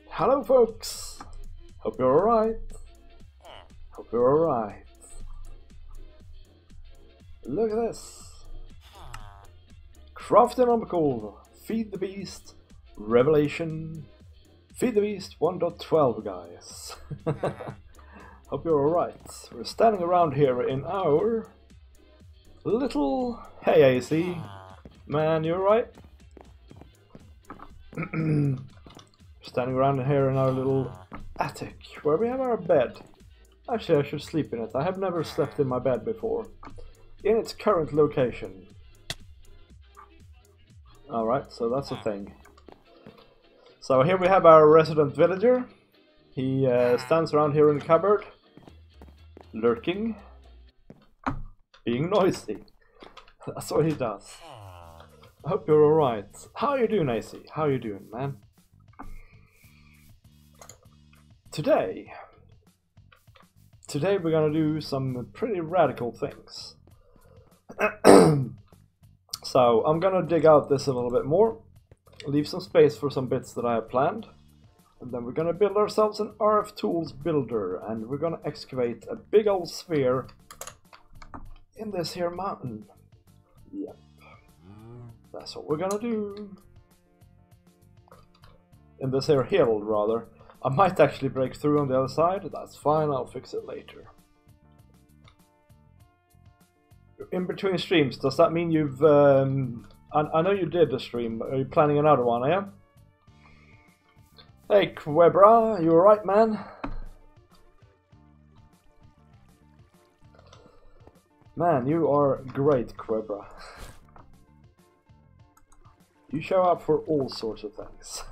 Hello folks, hope you're alright. Hope you're alright. Look at this. Craftinomical Feed the Beast Revelation. Feed the Beast 1.12 guys. Hope you're alright. We're standing around here in our little... Hey AC, man, you alright? Standing around here in our little attic where we have our bed. Actually, I should sleep in it. I have never slept in my bed before. In its current location. Alright, so that's a thing. So here we have our resident villager. He stands around here in the cupboard, lurking, being noisy. That's what he does. I hope you're alright. How you doing, AC? How you doing, man? Today we're gonna do some pretty radical things. So I'm gonna dig out this a little bit more, leave some space for some bits that I have planned, and then we're gonna build ourselves an RF Tools builder, and we're gonna excavate a big old sphere in this here mountain. Yep, that's what we're gonna do. In this here hill, rather. I might actually break through on the other side. That's fine, I'll fix it later. In between streams, does that mean you've... I know you did a stream, but are you planning another one, are you? Hey, Quebra, you alright, man? Man, you are great, Quebra. You show up for all sorts of things.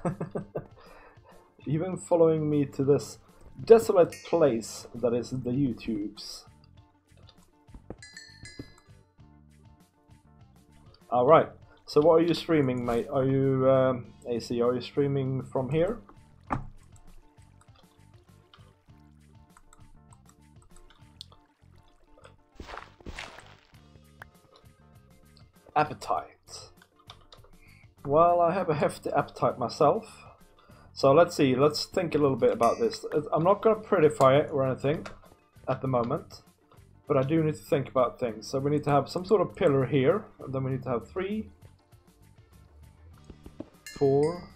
Even following me to this desolate place that is the YouTubes. Alright, so what are you streaming, mate? Are you, AC, are you streaming from here? Appetite. Well, I have a hefty appetite myself. So let's see, let's think a little bit about this. I'm not going to prettify it or anything at the moment, but I do need to think about things. So we need to have some sort of pillar here, and then we need to have 3, 4,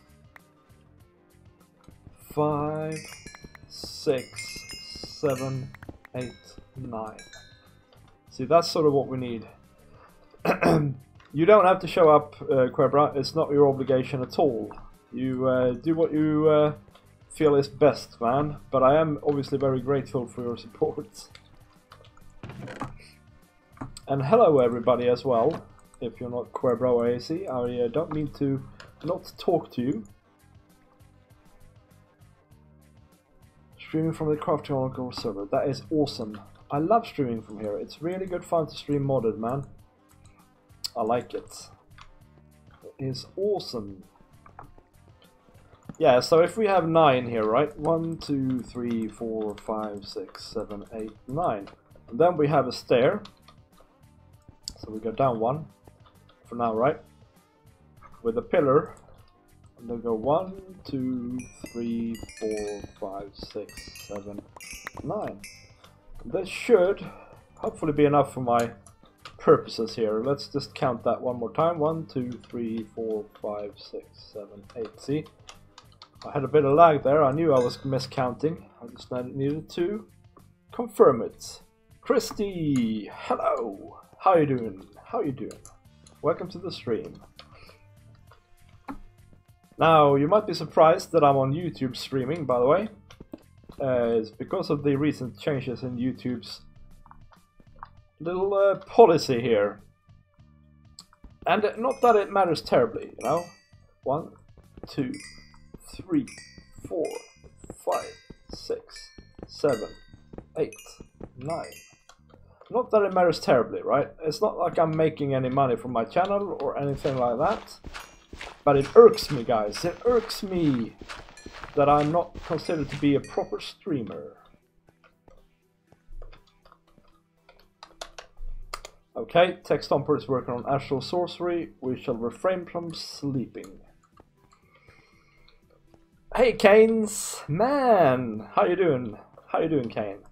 5, 6, 7, 8, 9. See, that's sort of what we need. You don't have to show up, Quebra, it's not your obligation at all. You do what you feel is best, man, but I am obviously very grateful for your support. And hello everybody as well, if you're not Quebra or AC, I don't mean to not talk to you. Streaming from the Craftinomical server, that is awesome. I love streaming from here. It's really good fun to stream modded, man. I like it. It is awesome. Yeah, so if we have 9 here, right? 1, 2, 3, 4, 5, 6, 7, 8, 9. And then we have a stair. So we go down 1 for now, right? With a pillar. And then go 1, 2, 3, 4, 5, 6, 7, 9. This should hopefully be enough for my purposes here. Let's just count that one more time. 1, 2, 3, 4, 5, 6, 7, 8. See? I had a bit of lag there. I knew I was miscounting. I just needed to confirm it. Christy! Hello! How you doing? How you doing? Welcome to the stream. Now, you might be surprised that I'm on YouTube streaming, by the way. It's because of the recent changes in YouTube's little policy here. And not that it matters terribly, you know? 1, 2, 3, 4, 5, 6, 7, 8, 9. Not that it matters terribly, right? It's not like I'm making any money from my channel or anything like that. But it irks me, guys. It irks me that I'm not considered to be a proper streamer. Okay, Tech Stomper is working on Astral Sorcery. We shall refrain from sleeping. Hey, Canes! Man! How you doing? How you doing, Kane?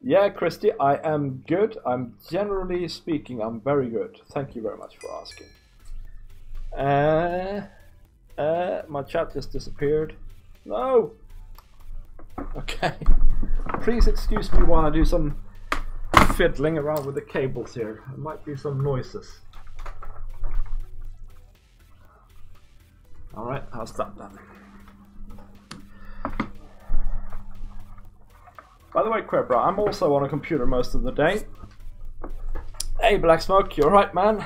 Yeah, Christy, I am good. I'm generally speaking, I'm very good. Thank you very much for asking. My chat just disappeared. No! Okay. Please excuse me while I do some fiddling around with the cables here. There might be some noises. Alright, I'll stop that. By the way, Quebra, I'm also on a computer most of the day. Hey, Black Smoke, you alright, man?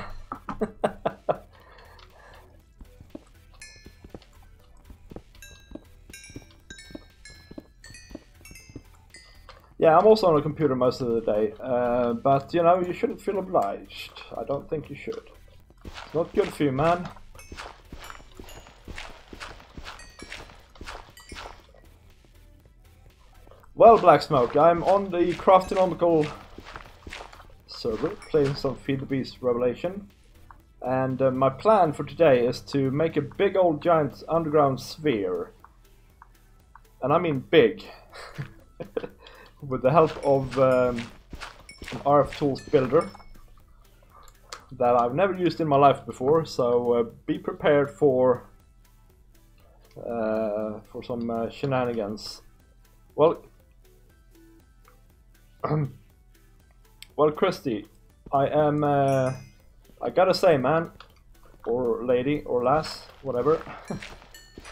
Yeah, I'm also on a computer most of the day. But, you know, you shouldn't feel obliged. I don't think you should. It's not good for you, man. Well, Black Smoke, I'm on the Craftinomical server, playing some FTB Revelation. And my plan for today is to make a big old giant underground sphere. And I mean big. With the help of an RF Tools builder. That I've never used in my life before, so be prepared for some shenanigans. Well, well, Christy, I am, I gotta say, man, or lady, or lass, whatever,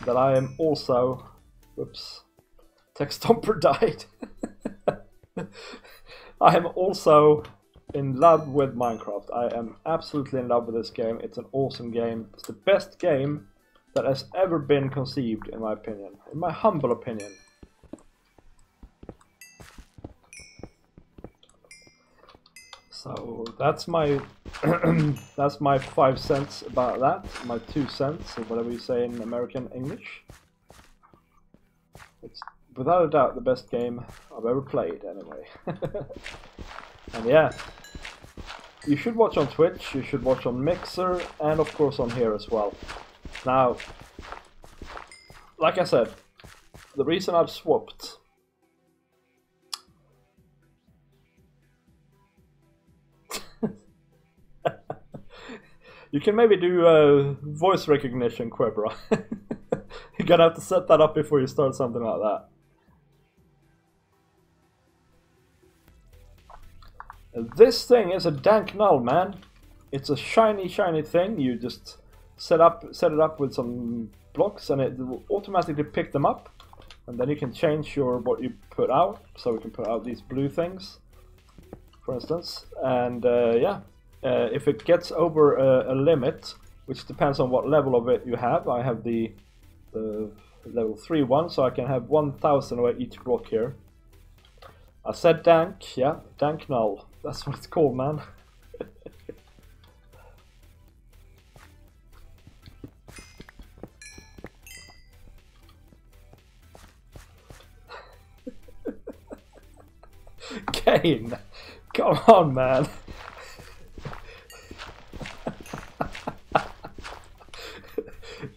that I am also, whoops, Tech Stomper died. I am also in love with Minecraft. I am absolutely in love with this game. It's an awesome game. It's the best game that has ever been conceived, in my opinion, in my humble opinion. So that's my that's my 5 cents about that. My 2 cents, or whatever you say in American English. It's without a doubt the best game I've ever played, anyway. And yeah, you should watch on Twitch, you should watch on Mixer, and of course on here as well. Now, like I said, the reason I've swapped you can maybe do voice recognition, Quebra. You're gonna have to set that up before you start something like that. This thing is a dank null, man. It's a shiny, shiny thing. You just set it up with some blocks, and it will automatically pick them up. And then you can change what you put out. So we can put out these blue things, for instance. And yeah, if it gets over a limit, which depends on what level of it you have. I have the level 3 one, so I can have 1000 away each block here. I said dank, yeah, dank null. That's what it's called, man. Kane, come on, man.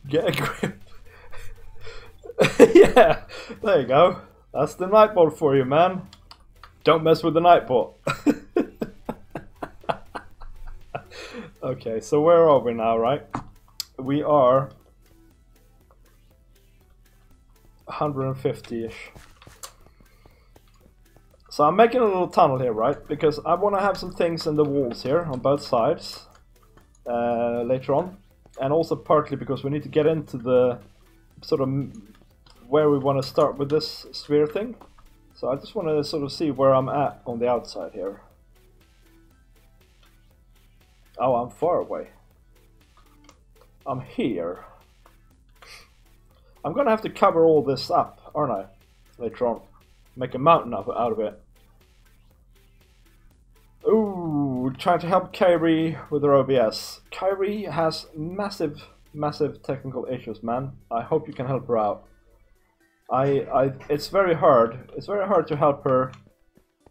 Get a grip. Yeah, there you go. That's the Nightbot for you, man. Don't mess with the Nightbot. Okay, so where are we now, right? We are 150-ish. So I'm making a little tunnel here, right? Because I want to have some things in the walls here on both sides later on. And also partly because we need to get into the sort of where we want to start with this sphere thing. So I just want to sort of see where I'm at on the outside here. Oh, I'm far away. I'm here. I'm gonna have to cover all this up, aren't I? Later on. Make a mountain out of it. Ooh, trying to help Kyrie with her OBS. Kyrie has massive technical issues, man. I hope you can help her out. It's very hard. It's very hard to help her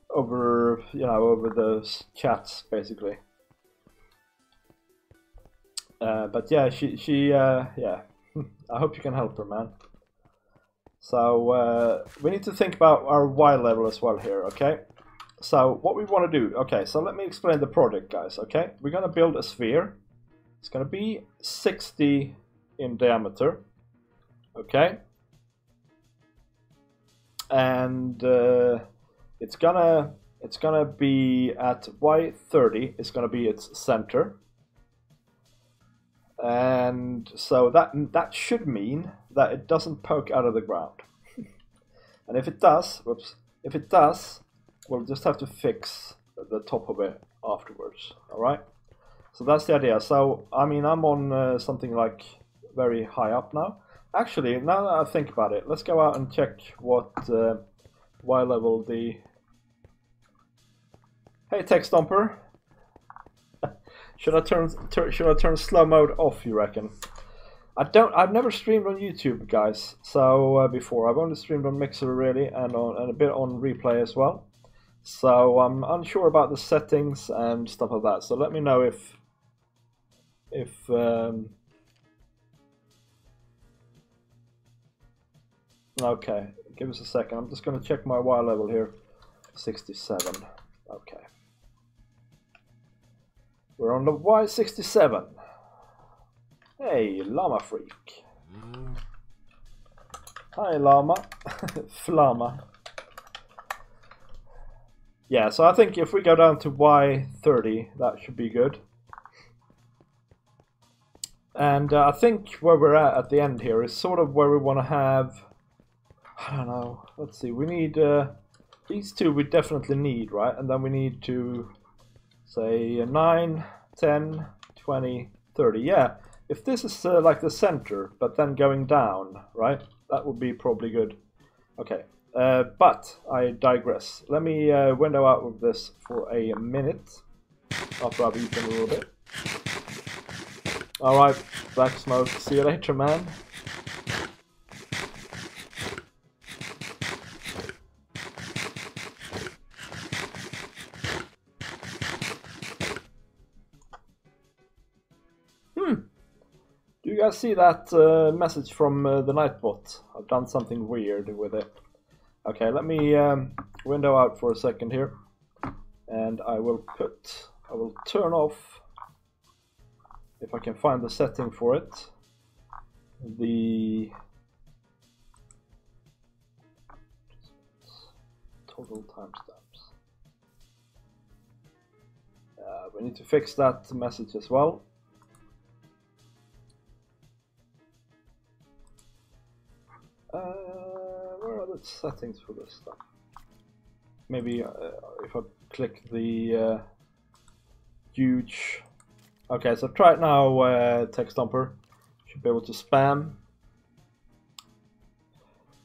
over, you know, over the chats, basically. But yeah, yeah. I hope you can help her, man. So we need to think about our Y level as well here, okay? So what we want to do, okay, so let me explain the project, guys, okay? We're going to build a sphere. It's going to be 60 in diameter, okay? And it's gonna be at Y30, it's gonna be its center. And so that should mean that it doesn't poke out of the ground. And if it does, whoops, if it does, we'll just have to fix the top of it afterwards, alright? So that's the idea. So, I mean, I'm on something like very high up now. Actually, now that I think about it, let's go out and check what Y level the... Hey, Tech Stomper! Should I turn slow mode off, you reckon? I've never streamed on YouTube, guys. So before I've only streamed on Mixer really, and a bit on Replay as well. So I'm unsure about the settings and stuff like that. So let me know if okay, give us a second. I'm just going to check my Y level here. 67. Okay. We're on the Y67. Hey, Llama Freak. Hi, Llama. Flama. Yeah, so I think if we go down to Y30, that should be good. And I think where we're at the end here is sort of where we want to have... I don't know. Let's see. We need... these two we definitely need, right? And then we need to... say 9, 10, 20, 30. Yeah, if this is like the center, but then going down, right? That would be probably good. Okay, but I digress. Let me window out with this for a minute after I've eaten a little bit. Alright, Black Smoke, see you later, man. Do you guys see that message from the Nightbot? I've done something weird with it. Okay, let me window out for a second here, and I will turn off, if I can find the setting for it, the total timestamps. We need to fix that message as well. Where are the settings for this stuff? Maybe if I click the huge... Okay, so try it now, Tech Stomper. Should be able to spam.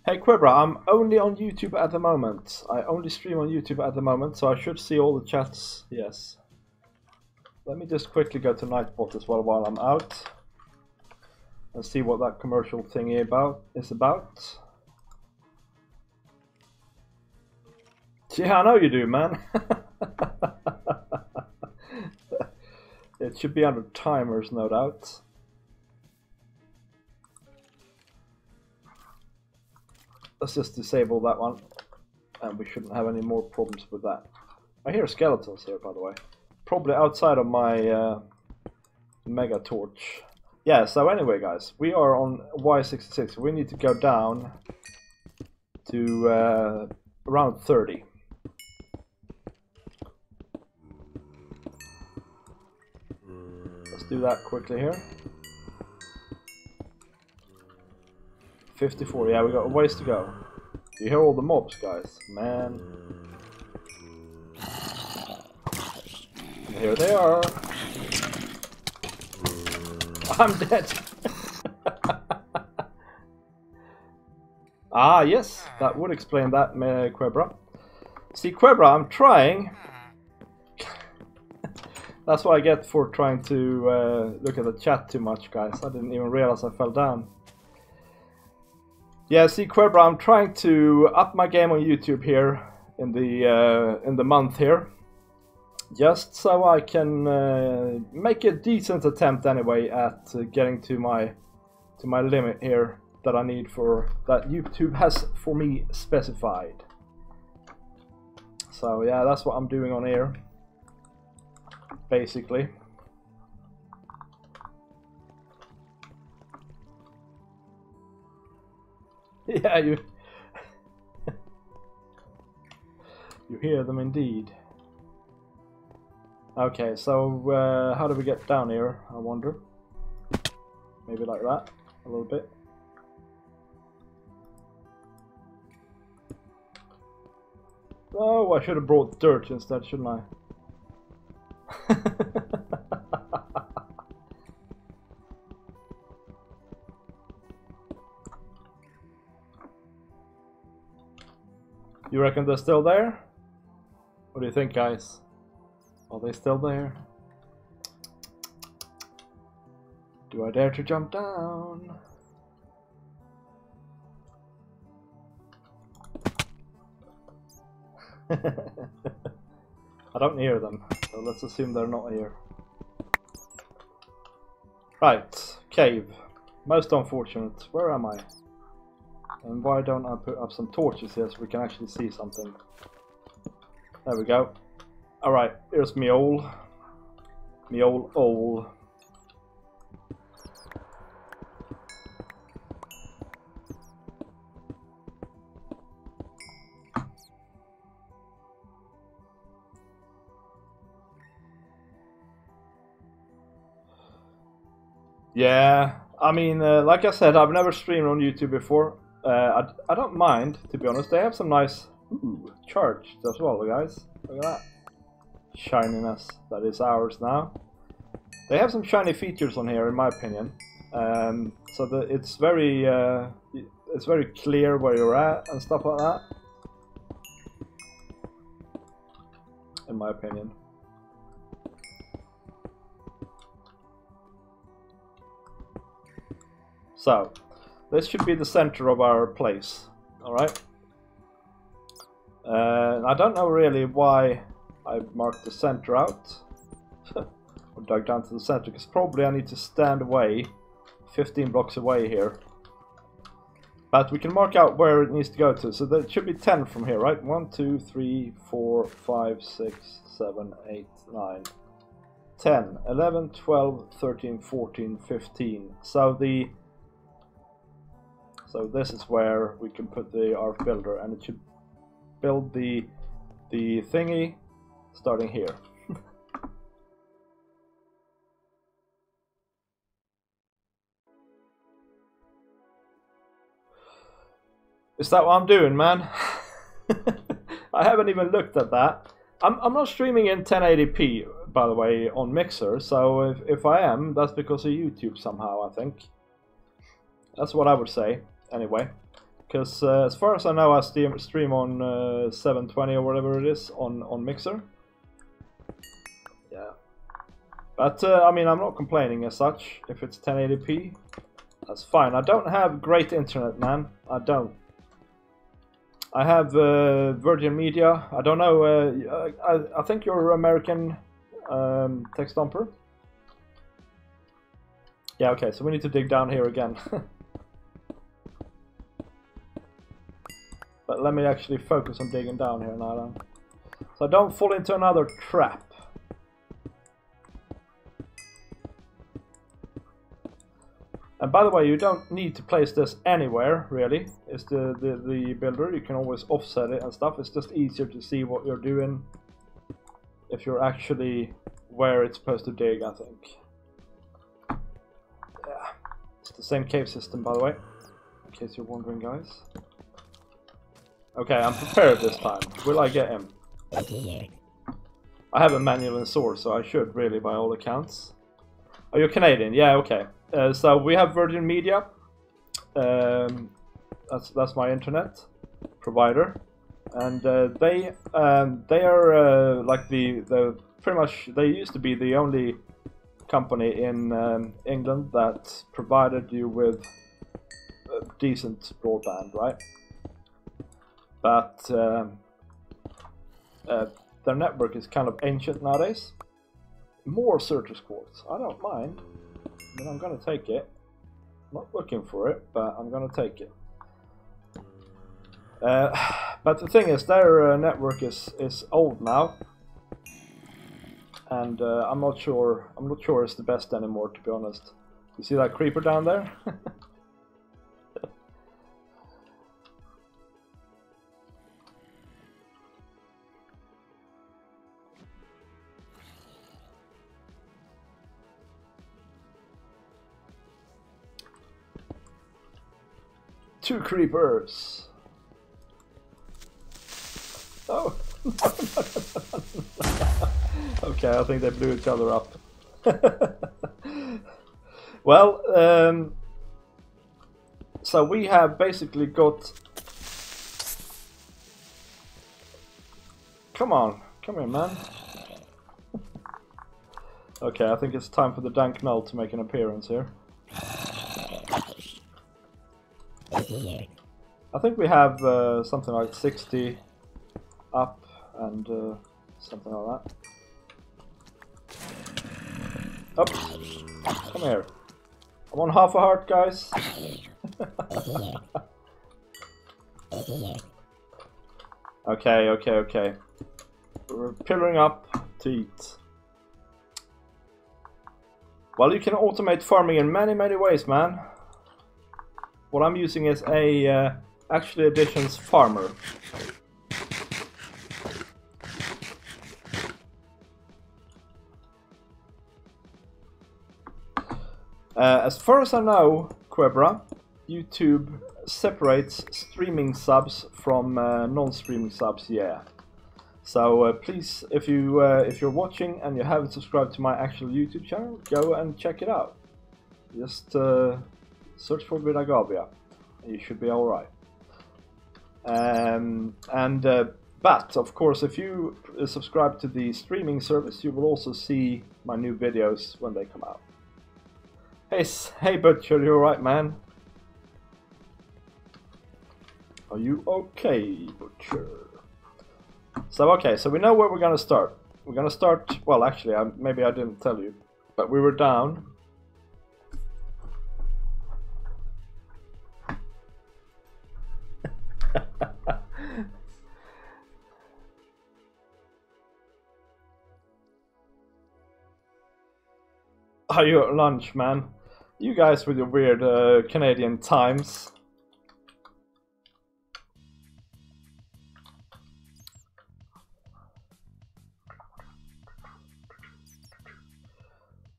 Hey Quibra, I'm only on YouTube at the moment. I only stream on YouTube at the moment, so I should see all the chats. Yes. Let me just quickly go to Nightbot as well while I'm out. And see what that commercial thingy is about. Yeah, I know you do, man. It should be under timers, no doubt. Let's just disable that one, and we shouldn't have any more problems with that. I hear skeletons here, by the way. Probably outside of my mega torch. Yeah, so anyway, guys, we are on Y66. We need to go down to around 30. Let's do that quickly here. 54, yeah, we got a ways to go. You hear all the mobs, guys? Man. And here they are. I'm dead. Ah, yes, that would explain that, Quebra. See, Quebra, I'm trying. That's what I get for trying to look at the chat too much, guys. I didn't even realize I fell down. Yeah, see, Quebra, I'm trying to up my game on YouTube here in the month here, just so I can make a decent attempt anyway at getting to my limit here that I need for that YouTube has for me specified. So yeah, that's what I'm doing on here, basically. Yeah, you hear them indeed. Okay, so how do we get down here, I wonder? Maybe like that, a little bit. Oh, I should have brought dirt instead, shouldn't I? You reckon they're still there? What do you think, guys? Are they still there? Do I dare to jump down? I don't hear them, so let's assume they're not here. Right, cave. Most unfortunate. Where am I? And why don't I put up some torches here so we can actually see something? There we go. Alright, here's me old owl. Yeah, I mean, like I said, I've never streamed on YouTube before. I don't mind, to be honest. They have some nice charged as well, guys. Look at that shininess that is ours now. They have some shiny features on here, in my opinion. So that it's very clear where you're at and stuff like that. In my opinion. So, this should be the center of our place, alright? I don't know really why I marked the center out, or dug down to the center, because probably I need to stand away, 15 blocks away here. But we can mark out where it needs to go to, so there should be 10 from here, right? 1, 2, 3, 4, 5, 6, 7, 8, 9, 10, 11, 12, 13, 14, 15. So this is where we can put the ARF builder, and it should build the thingy starting here. Is that what I'm doing, man? I haven't even looked at that. I'm not streaming in 1080p, by the way, on Mixer, so if I am, that's because of YouTube somehow, I think. That's what I would say. Anyway, Because as far as I know, I stream on 720 or whatever it is on Mixer. Yeah. But I mean, I'm not complaining as such. If it's 1080p, that's fine. I don't have great internet, man. I don't. I have Virgin Media. I don't know. I think you're American text dumper. Yeah, okay, so we need to dig down here again. But let me actually focus on digging down here now then. So I don't fall into another trap. And by the way, you don't need to place this anywhere, really. It's the builder. You can always offset it and stuff. It's just easier to see what you're doing if you're actually where it's supposed to dig, I think. Yeah. It's the same cave system, by the way, in case you're wondering, guys. Okay, I'm prepared this time. Will I get him? I have a manual and sword, so I should, really, by all accounts. Oh, you're Canadian? Yeah, okay. So we have Virgin Media. That's my internet provider, and they are like the pretty much, they used to be the only company in England that provided you with decent broadband, right? But their network is kind of ancient nowadays. More Certus quartz. I don't mind. But I'm gonna take it. I'm not looking for it, but I'm gonna take it. But the thing is, their network is old now, and I'm not sure it's the best anymore, to be honest. You see that creeper down there? Two creepers. Oh. Okay, I think they blew each other up. Well, so we have basically got... Come here, man. Okay, I think it's time for the dank null to make an appearance here. I think we have something like 60 up and something like that. Oh, come here. I'm on half a heart, guys. Okay. We're pillaring up to eat. Well, you can automate farming in many ways, man. What I'm using is a Actually Editions farmer. As far as I know, Quebra, YouTube separates streaming subs from non-streaming subs. Yeah. So please, if you're watching and you haven't subscribed to my actual YouTube channel, go and check it out. Just search for Vidagavia. You should be all right. But of course, if you subscribe to the streaming service, you will also see my new videos when they come out. Hey Butcher, you alright, man? Are you okay, Butcher? So okay, so we know where we're gonna start. We're gonna start. Well, actually, maybe I didn't tell you, but we were down. Are you at lunch, man? You guys with your weird Canadian times.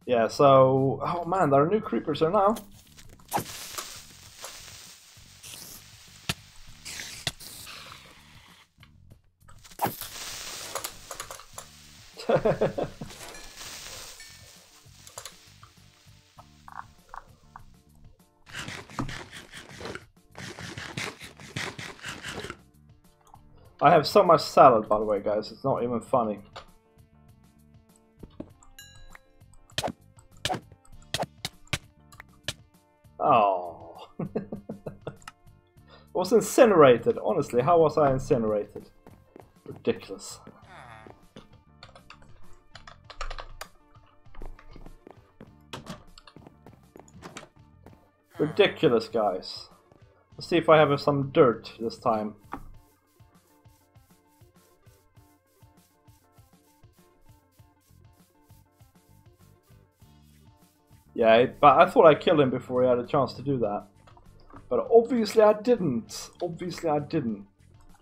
Yeah, so... Oh man, there are new creepers there now. I have so much salad, by the way, guys. It's not even funny. Oh. Was incinerated. Honestly, how was I incinerated? Ridiculous. Ridiculous, guys. Let's see if I have some dirt this time. Yeah, but I thought I killed him before he had a chance to do that. But obviously I didn't. Obviously I didn't.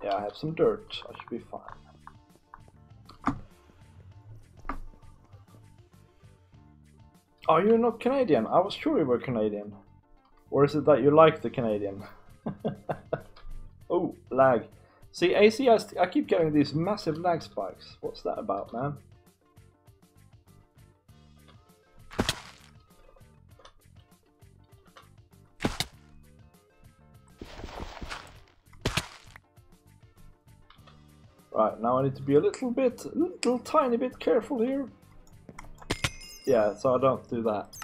Yeah, I have some dirt. I should be fine. Oh, you're not Canadian? I was sure you were Canadian. Or is it that you like the Canadian? Oh, lag. See, AC, I keep getting these massive lag spikes. What's that about, man? Right, now I need to be a little tiny bit careful here. Yeah, so I don't do that.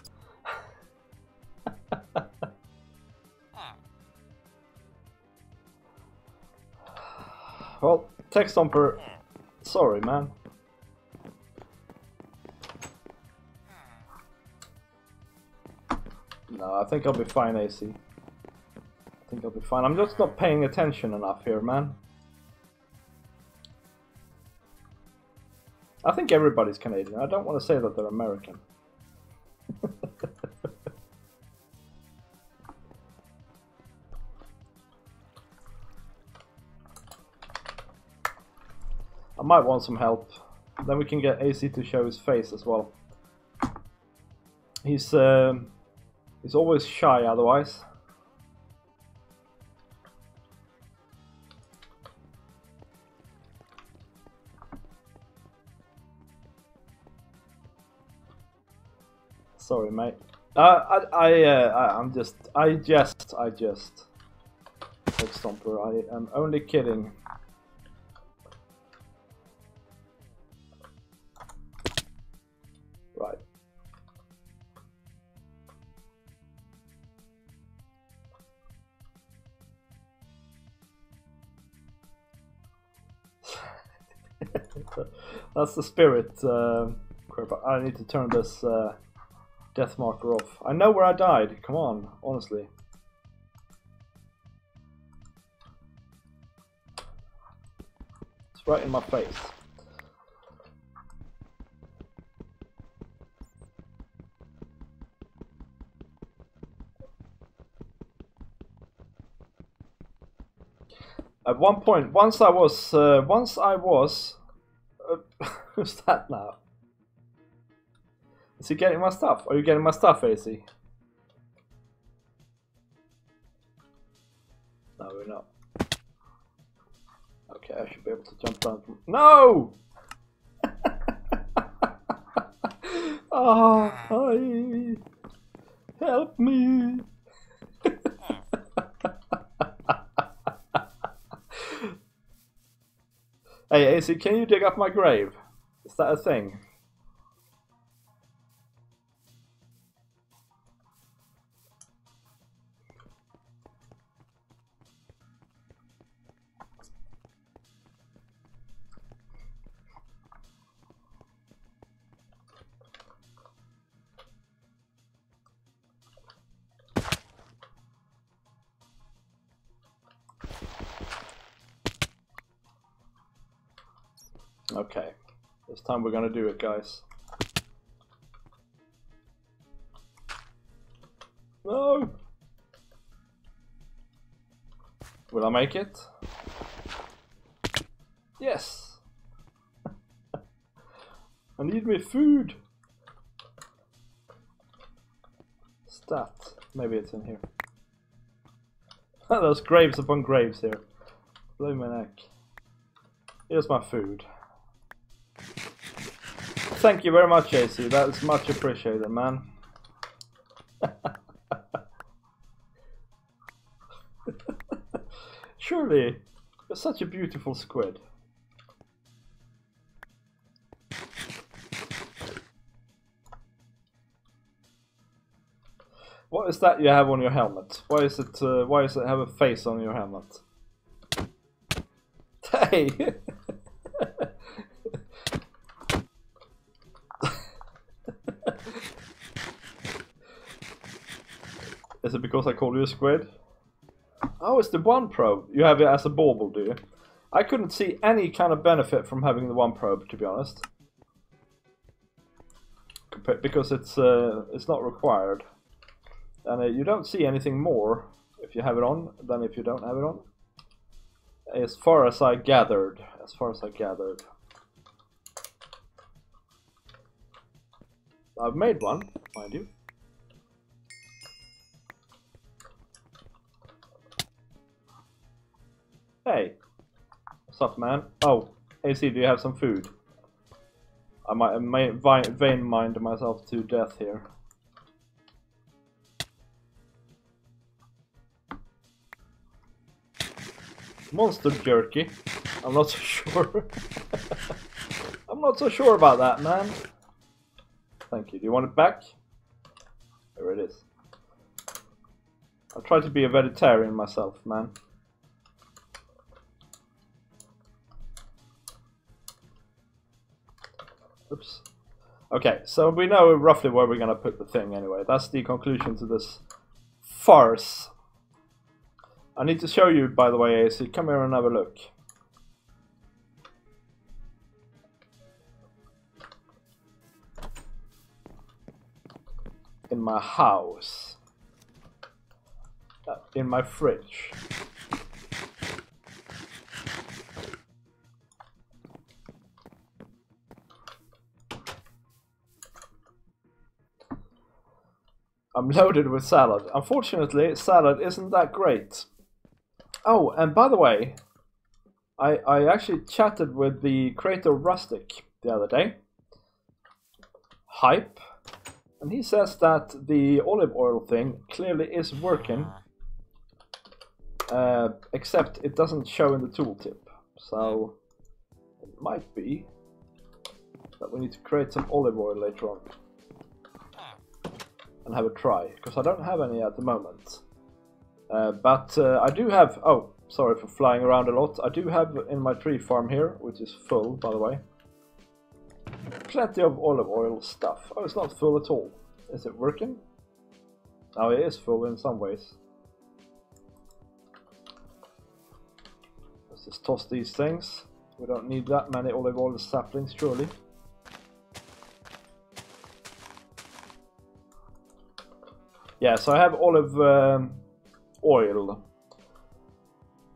Well, Tech Stomper, sorry, man. No, I think I'll be fine, AC. I think I'll be fine. I'm just not paying attention enough here, man. I think everybody's Canadian. I don't want to say that they're American. I might want some help. Then we can get AC to show his face as well. He's always shy otherwise. Sorry, mate. I just. Head Stomper, I am only kidding. Right. That's the spirit. I need to turn this death marker off. I know where I died. Come on, honestly. It's right in my face. At one point, once I was, who's that now? Is he getting my stuff? Are you getting my stuff, AC? No, we're not. Okay, I should be able to jump down from... No! Oh, hi! Help me! Hey, AC, can you dig up my grave? Is that a thing? Okay, this time we're gonna do it, guys. No! Will I make it? Yes! I need my food! Stat. Maybe it's in here. There's graves upon graves here. Blow my neck. Here's my food. Thank you very much, AC. That is much appreciated, man. Surely You're such a beautiful squid. What is that you have on your helmet? Why is it? Why does it have a face on your helmet? Hey. Is it because I called you a squid? Oh, it's the one probe. You have it as a bauble, do you? I couldn't see any kind of benefit from having the one probe, to be honest. Because it's not required. And you don't see anything more if you have it on than if you don't have it on. As far as I gathered. I've made one, mind you. Hey, what's up, man? Oh, AC, do you have some food? I might vein mind myself to death here. Monster jerky? I'm not so sure. I'm not so sure about that, man. Thank you. Do you want it back? There it is. I'll try to be a vegetarian myself, man. Oops. Okay, so we know roughly where we're gonna put the thing anyway. That's the conclusion to this farce. I need to show you, by the way, AC. Come here and have a look. In my house. In my fridge. I'm loaded with salad. Unfortunately, salad isn't that great. Oh, and by the way, I actually chatted with the creator of Rustic the other day. Hype. And he says that the olive oil thing clearly is working. Except it doesn't show in the tooltip. So it might be that we need to create some olive oil later on. And have a try, because I don't have any at the moment. But I do have, oh, sorry for flying around a lot. I do have in my tree farm here, which is full, by the way, plenty of olive oil stuff. Oh, it's not full at all. Is it working? Oh, it is full in some ways. Let's just toss these things. We don't need that many olive oil saplings, surely. Yeah, so I have olive oil.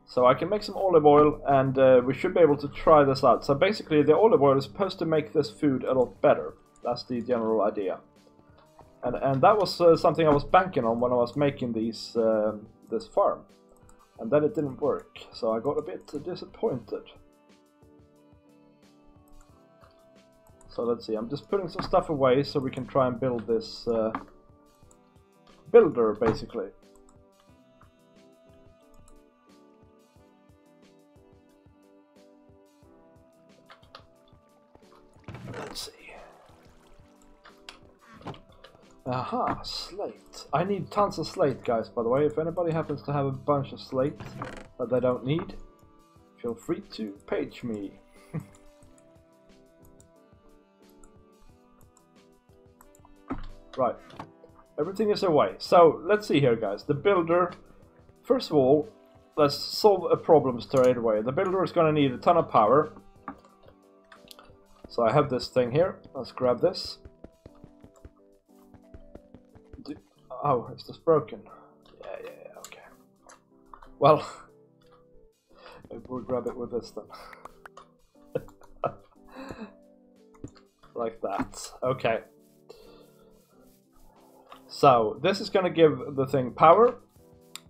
So I can make some olive oil, and we should be able to try this out. So basically the olive oil is supposed to make this food a lot better. That's the general idea. And that was something I was banking on when I was making these this farm. And then it didn't work, so I got a bit disappointed. So let's see, I'm just putting some stuff away so we can try and build this builder, basically. Let's see. Aha, slate. I need tons of slate, guys, by the way. If anybody happens to have a bunch of slate that they don't need, feel free to page me. Right. Everything is away. So, let's see here, guys. The builder, first of all, let's solve a problem straight away. The builder is going to need a ton of power. So I have this thing here. Let's grab this. Oh, it's just broken. Yeah, okay. Well, maybe we'll grab it with this then. Like that. Okay. So, this is going to give the thing power.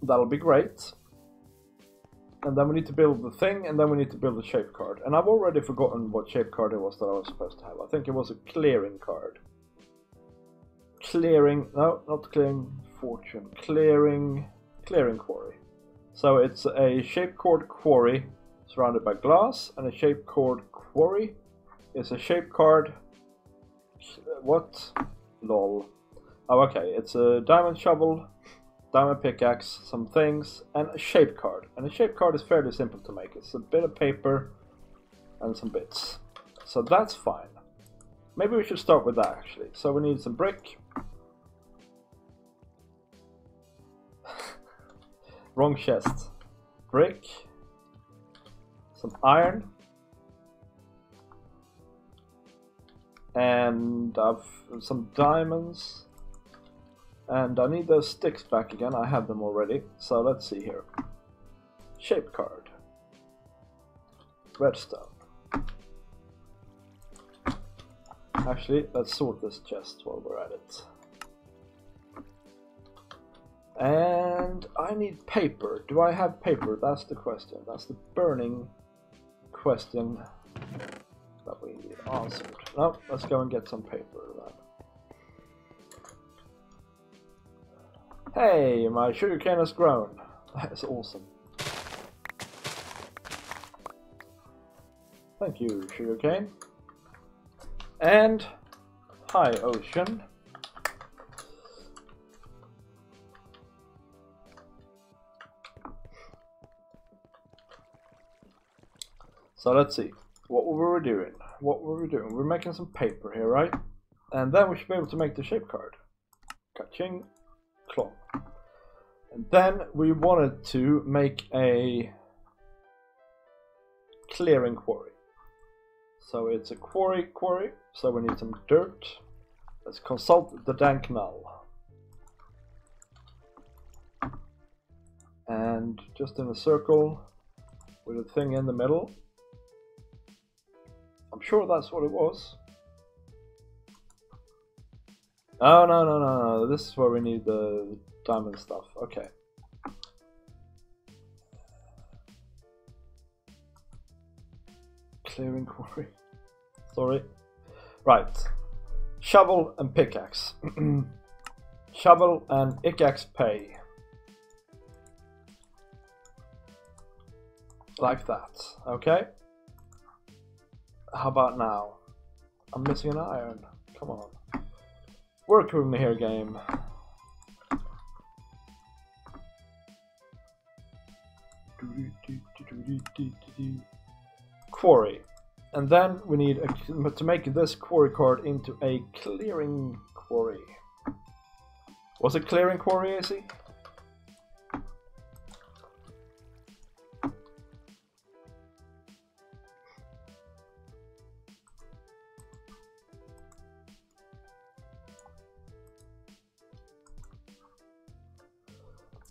That'll be great. And then we need to build the thing, and then we need to build a shape card. And I've already forgotten what shape card it was that I was supposed to have. I think it was a clearing card. Clearing, no, not clearing fortune. Clearing quarry. So it's a shape card quarry surrounded by glass, and a shape card quarry is a shape card. What? Lol. Oh, okay. It's a diamond shovel, diamond pickaxe, some things, and a shape card. And a shape card is fairly simple to make. It's a bit of paper and some bits. So that's fine. Maybe we should start with that actually. So we need some brick. Wrong chest. Brick. Some iron. And some diamonds. And I need those sticks back again. I have them already. So let's see here. Shape card. Redstone. Actually, let's sort this chest while we're at it. And I need paper. Do I have paper? That's the question. That's the burning question that we need answered. No, let's go and get some paper then. Hey, my sugarcane has grown. That is awesome. Thank you, sugarcane. And hi, ocean. So let's see. What were we doing? What were we doing? We're making some paper here, right? And then we should be able to make the shape card. Ka-ching, clong. And then we wanted to make a clearing quarry. So it's a quarry, so we need some dirt. Let's consult the dank null. And just in a circle with a thing in the middle. I'm sure that's what it was. Oh, no. This is where we need the diamond stuff. Okay. Clearing quarry. Sorry. Right. Shovel and pickaxe. Shovel and pickaxe pay. Like that. Okay. How about now? I'm missing an iron. Come on. Work with me here, game. Quarry. And then we need to make this quarry card into a clearing quarry. Was it clearing quarry, AC?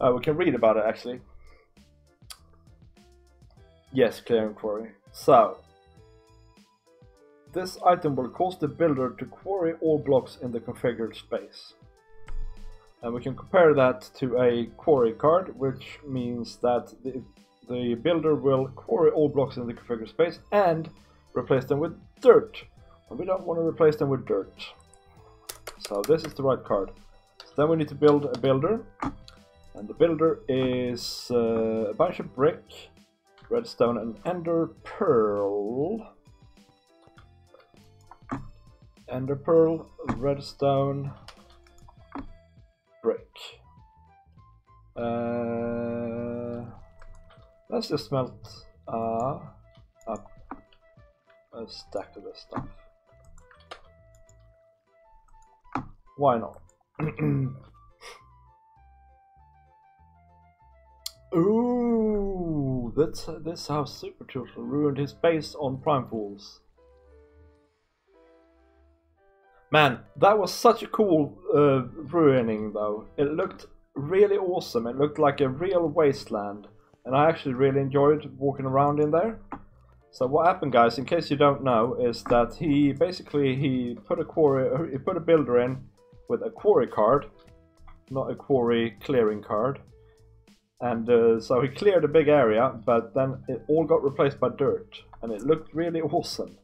We can read about it actually. Yes, clearing quarry. So, this item will cause the builder to quarry all blocks in the configured space. And we can compare that to a quarry card, which means that the builder will quarry all blocks in the configured space and replace them with dirt. And we don't want to replace them with dirt. So this is the right card. So then we need to build a builder. And the builder is a bunch of brick, redstone and ender pearl. Ender pearl, redstone, brick. Let's just smelt up a stack of this stuff. Why not? Ooh, that's how Super Turtle ruined his base on Prime Fools. Man, that was such a cool ruining though. It looked really awesome. It looked like a real wasteland. And I actually really enjoyed walking around in there. So what happened, guys, in case you don't know, is that he put a builder in with a quarry card, not a quarry clearing card. And so he cleared a big area, but then it all got replaced by dirt. And it looked really awesome.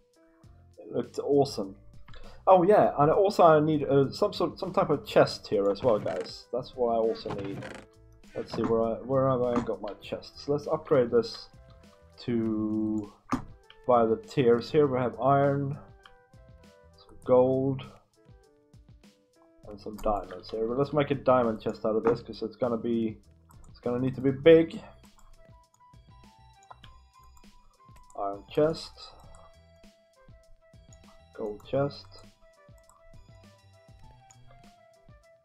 It looked awesome. Oh yeah, and also I need some type of chest here as well, guys. That's what I also need. Let's see where have I got my chests. Let's upgrade this to buy the tiers here. We have iron, some gold, and some diamonds here. But let's make a diamond chest out of this because it's gonna need to be big. Iron chest, gold chest.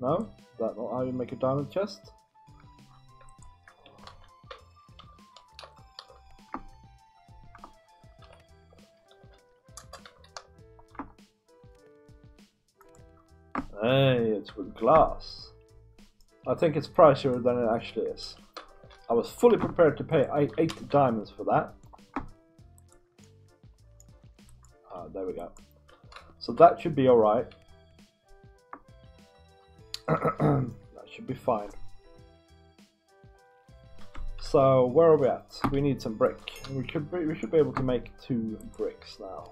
No, that's not how you make a diamond chest. Hey, it's with glass. I think it's pricier than it actually is. I was fully prepared to pay 8 diamonds for that. There we go. So that should be alright. That should be fine. So where are we at? We need some brick. We should be able to make 2 bricks now.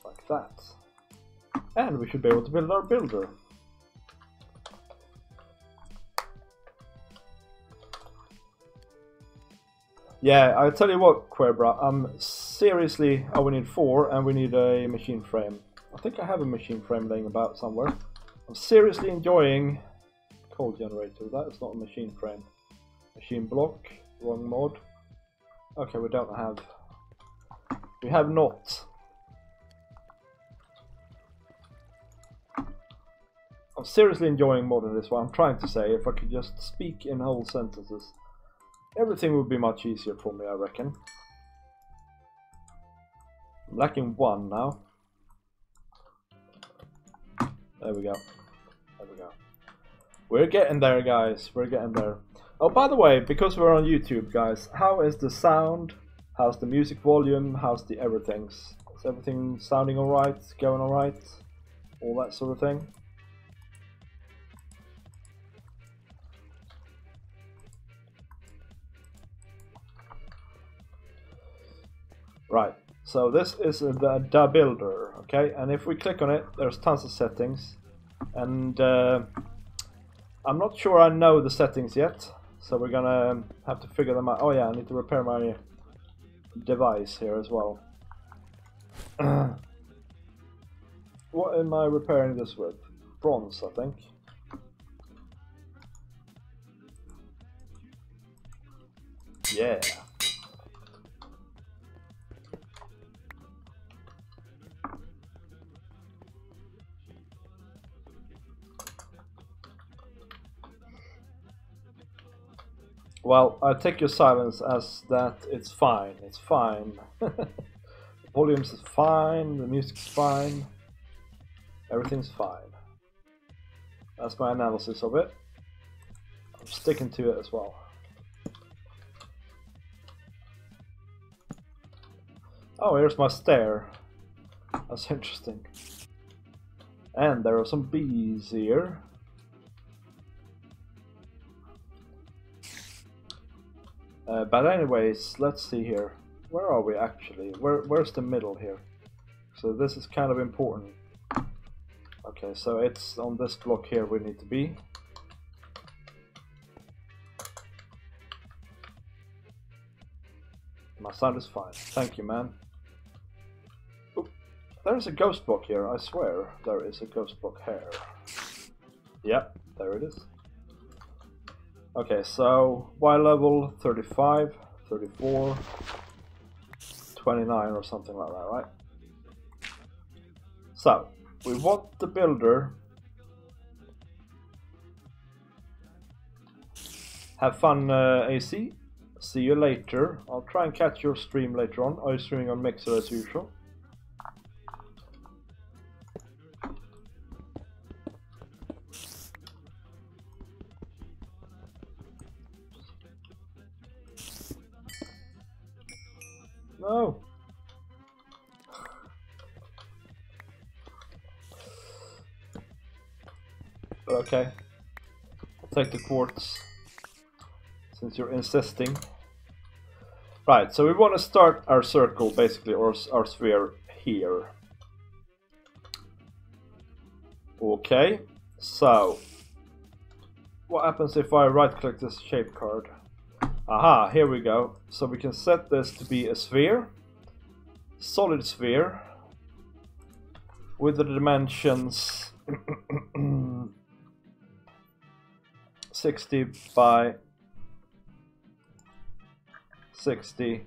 Like that. And we should be able to build our builder. Yeah, I'll tell you what, Quebra, seriously, we need 4 and we need a machine frame. I think I have a machine frame laying about somewhere. I'm seriously enjoying coal generator. That is not a machine frame. Machine block, wrong mod. Okay, we don't have. We have not. I'm seriously enjoying modding this one. I'm trying to say, if I could just speak in whole sentences, everything would be much easier for me, I reckon. I'm lacking 1 now. There we go. There we go. We're getting there, guys. We're getting there. Oh, by the way, because we're on YouTube, guys, how is the sound? How's the music volume? How's the everything? Is everything sounding alright? Going alright? All that sort of thing? Right, so this is the builder, okay? And if we click on it, there's tons of settings. And I'm not sure I know the settings yet, so we're gonna have to figure them out. Oh yeah, I need to repair my device here as well. What am I repairing this with? Bronze, I think. Yeah. Well, I take your silence as that it's fine. It's fine. The volumes is fine, the music's fine. Everything's fine. That's my analysis of it. I'm sticking to it as well. Oh, here's my stair. That's interesting. And there are some bees here. But anyways, let's see here. Where are we actually? Where's the middle here? So this is kind of important. Okay, so it's on this block here we need to be. My sound is fine. Thank you, man. Oop, there's a ghost block here. I swear there is a ghost block here. Yep, there it is. Okay, so Y level 35, 34, 29 or something like that, right? So, we want the builder. Have fun, AC. See you later. I'll try and catch your stream later on. Are you streaming on Mixer as usual? No. Okay. I'll take the quartz, since you're insisting. Right, so we want to start our circle, basically, or our sphere here. Okay, so what happens if I right-click this shape card? Aha, here we go. So we can set this to be a sphere, solid sphere, with the dimensions 60 by 60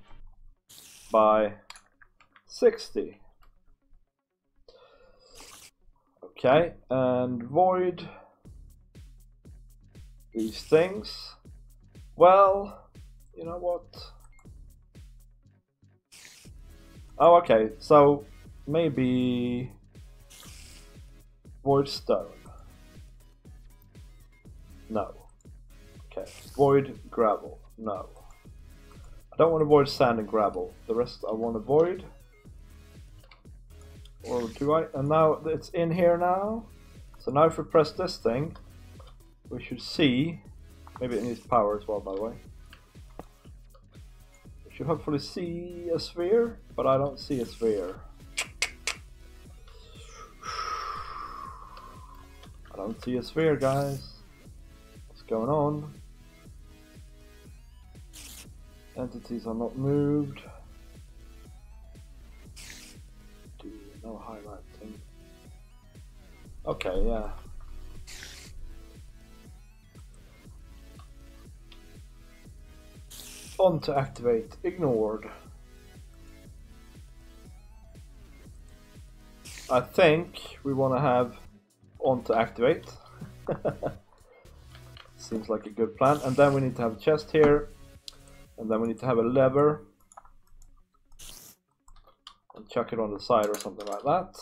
by 60. Okay, and void these things. Well, you know what? Oh, okay, so maybe void stone. No. Okay, void gravel. No. I don't want to void sand and gravel. The rest I want to void. Or do I? And now it's in here now. So now if we press this thing, we should see. Maybe it needs power as well, by the way. We should hopefully see a sphere, but I don't see a sphere. I don't see a sphere, guys. What's going on? Entities are not moved. No highlighting. Okay, yeah. On to activate. Ignored. I think we want to have on to activate. Seems like a good plan. And then we need to have a chest here. And then we need to have a lever. And chuck it on the side or something like that.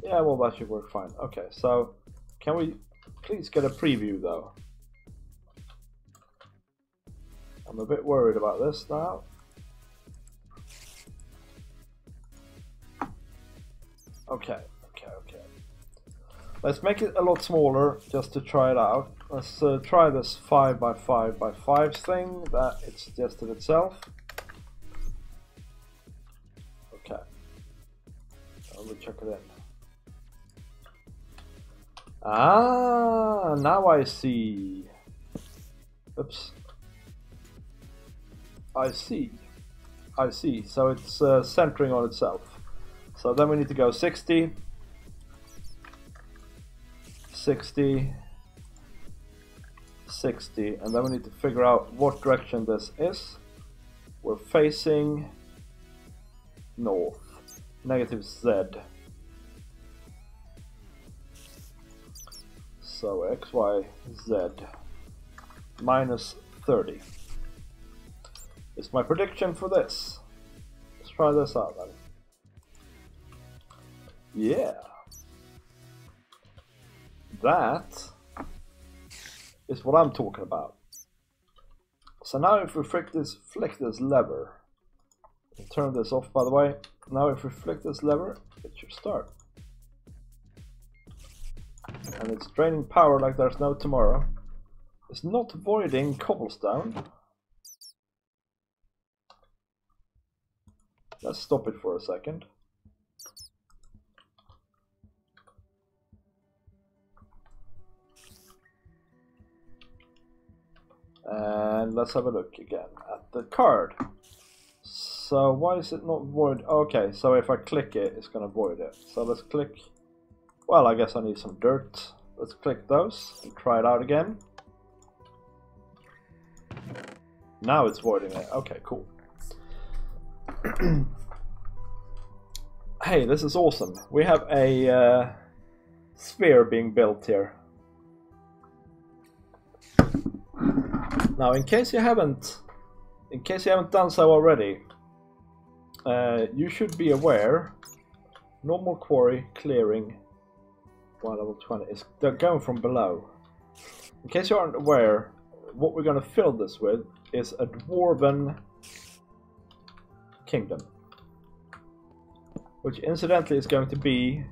Yeah, well, that should work fine. Okay, so can we please get a preview though? I'm a bit worried about this now. Okay. Let's make it a lot smaller just to try it out. Let's try this 5 by 5 by 5 thing that it suggested itself. Okay. Let me check it in. Ah, now I see. Oops. I see. So it's centering on itself. So then we need to go 60, 60, 60, and then we need to figure out what direction this is. We're facing north, negative Z. So X, Y, Z, minus 30 is my prediction for this. Let's try this out then. Yeah. That is what I'm talking about. So now if we flick this lever, turn this off by the way. Now if we flick this lever, it should start. And it's draining power like there's no tomorrow. It's not voiding cobblestone. Let's stop it for a second. And let's have a look again at the card. So why is it not void? Okay, so if I click it, it's gonna void it. So let's click. Well, I guess I need some dirt. Let's click those and try it out again. Now it's voiding it. Okay, cool. Hey, this is awesome. We have a sphere being built here. Now, in case you haven't done so already, you should be aware. Normal quarry clearing. Level 20 is going from below. In case you aren't aware, what we're going to fill this with is a dwarven kingdom, which incidentally is going to be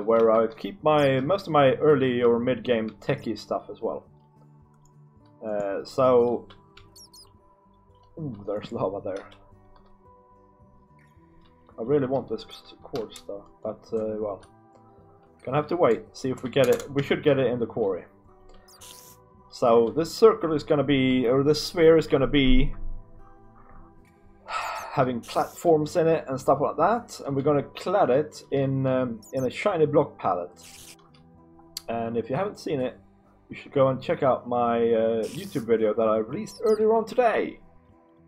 where I keep most of my early or mid-game techie stuff as well. So, ooh, there's lava there. I really want this quartz though, but well, Gonna have to wait, see if we get it. We should get it in the quarry. So this circle is gonna be, or this sphere is gonna be having platforms in it and stuff like that, and we're gonna clad it in a shiny block palette. And if you haven't seen it, you should go and check out my YouTube video that I released earlier on today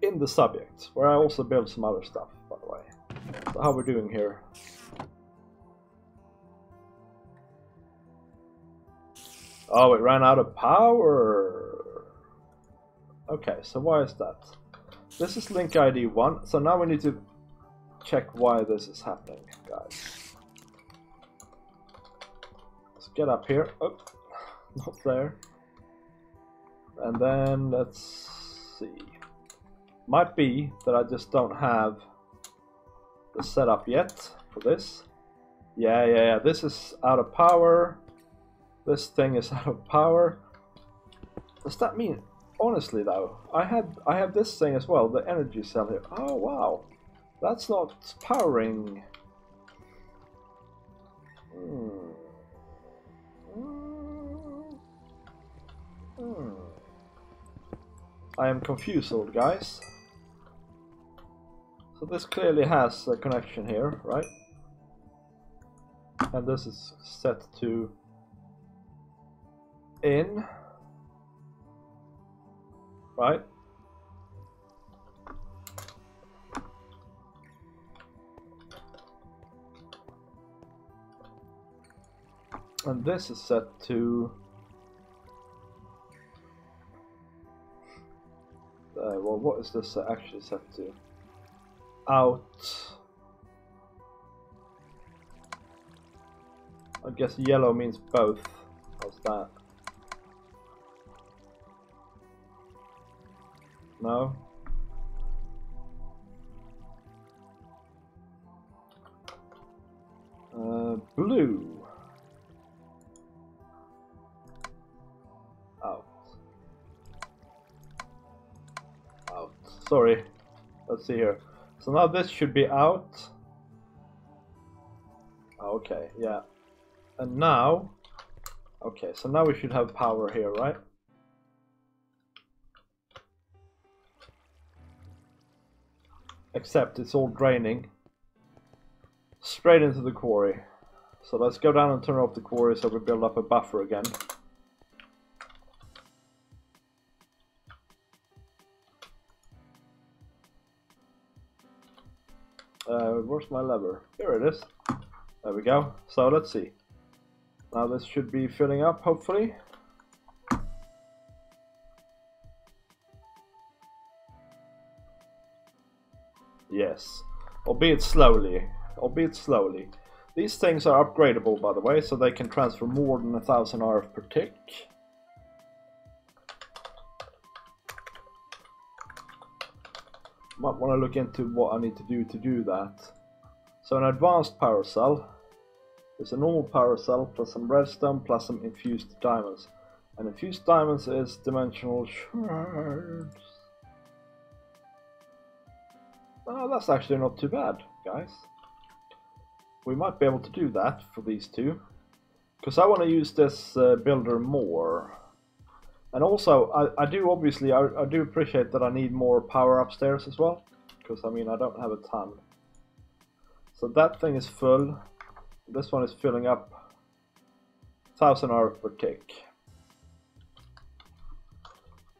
in the subject, where I also built some other stuff, by the way. So how we're doing here. Oh, it ran out of power. Okay, so why is that? This is link ID 1, so now we need to check why this is happening, guys. Let's get up here. Oh, not there. And then let's see. Might be that I just don't have the setup yet for this. Yeah, this is out of power. This thing is out of power. Does that mean, honestly though, I have this thing as well, the energy cell here. Oh wow, that's not powering. I am confused, old guys. So this clearly has a connection here, right? And this is set to in, right? And this is set to well, what is this actually set to? Out. I guess yellow means both. How's that? No? Blue. Out. Out. Sorry. Let's see here. So now this should be out. Okay, yeah. And now... Okay, so now we should have power here, right? Except it's all draining straight into the quarry. So let's go down and turn off the quarry so we build up a buffer again. Where's my lever? Here it is. There we go. So let's see. Now this should be filling up, hopefully. Yes, albeit slowly. These things are upgradable, by the way, so they can transfer more than 1000 RF per tick. Might want to look into what I need to do that. So an advanced power cell is a normal power cell plus some redstone plus some infused diamonds. And infused diamonds is dimensional shards. Oh, that's actually not too bad, guys. We might be able to do that for these two. Because I want to use this builder more. And also, I do obviously, I do appreciate that I need more power upstairs as well. Because, I mean, I don't have a ton. So that thing is full. This one is filling up 1000 RF per tick.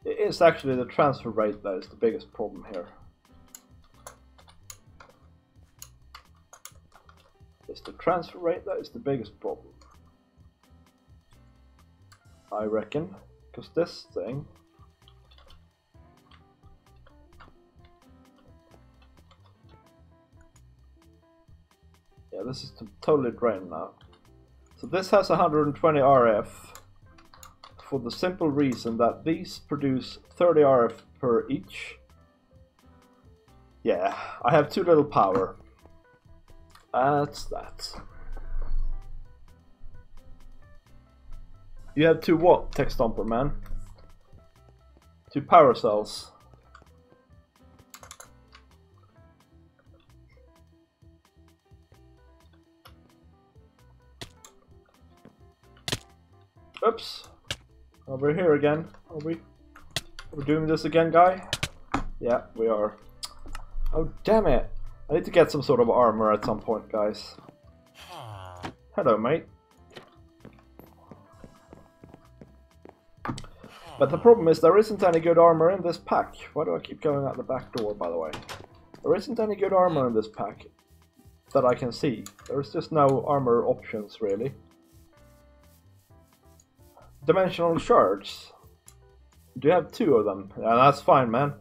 It is actually the transfer rate that is the biggest problem here. It's the transfer rate that is the biggest problem, I reckon, because this thing this is totally drained now. So this has 120 RF for the simple reason that these produce 30 RF per each. Yeah, I have too little power. That's that. You have 2 what, Tech Stomper man? 2 power cells. Oops. Over here again. Are we doing this again, guy? Yeah, we are. Oh, damn it. I need to get some sort of armor at some point, guys. Hello, mate. But the problem is there isn't any good armor in this pack. Why do I keep going out the back door, by the way? There isn't any good armor in this pack that I can see. There's just no armor options, really. Dimensional shards. Do you have 2 of them? Yeah, that's fine, man.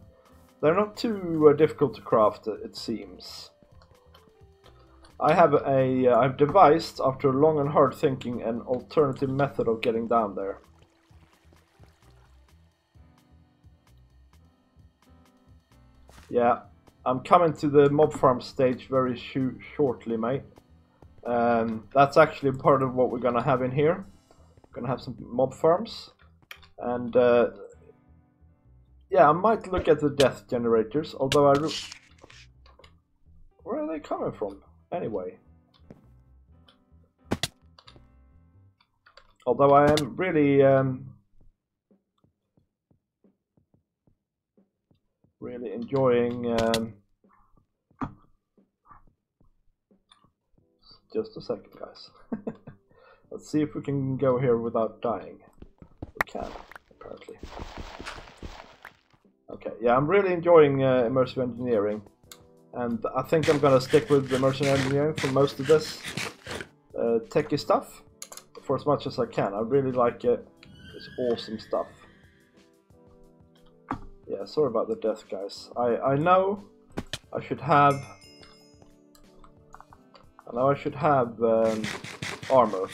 They're not too difficult to craft, it seems. I've devised, after long and hard thinking, an alternative method of getting down there. Yeah, I'm coming to the mob farm stage very shortly, mate. That's actually part of what we're gonna have in here. We're gonna have some mob farms, and yeah, I might look at the death generators. Although where are they coming from, anyway? Although I am really really enjoying just a second, guys. Let's see if we can go here without dying. We can, apparently. Okay, yeah, I'm really enjoying immersive engineering, and I think I'm gonna stick with immersive engineering for most of this techie stuff for as much as I can. I really like it. It's awesome stuff. Yeah, sorry about the death, guys. I know I should have. I know I should have armor.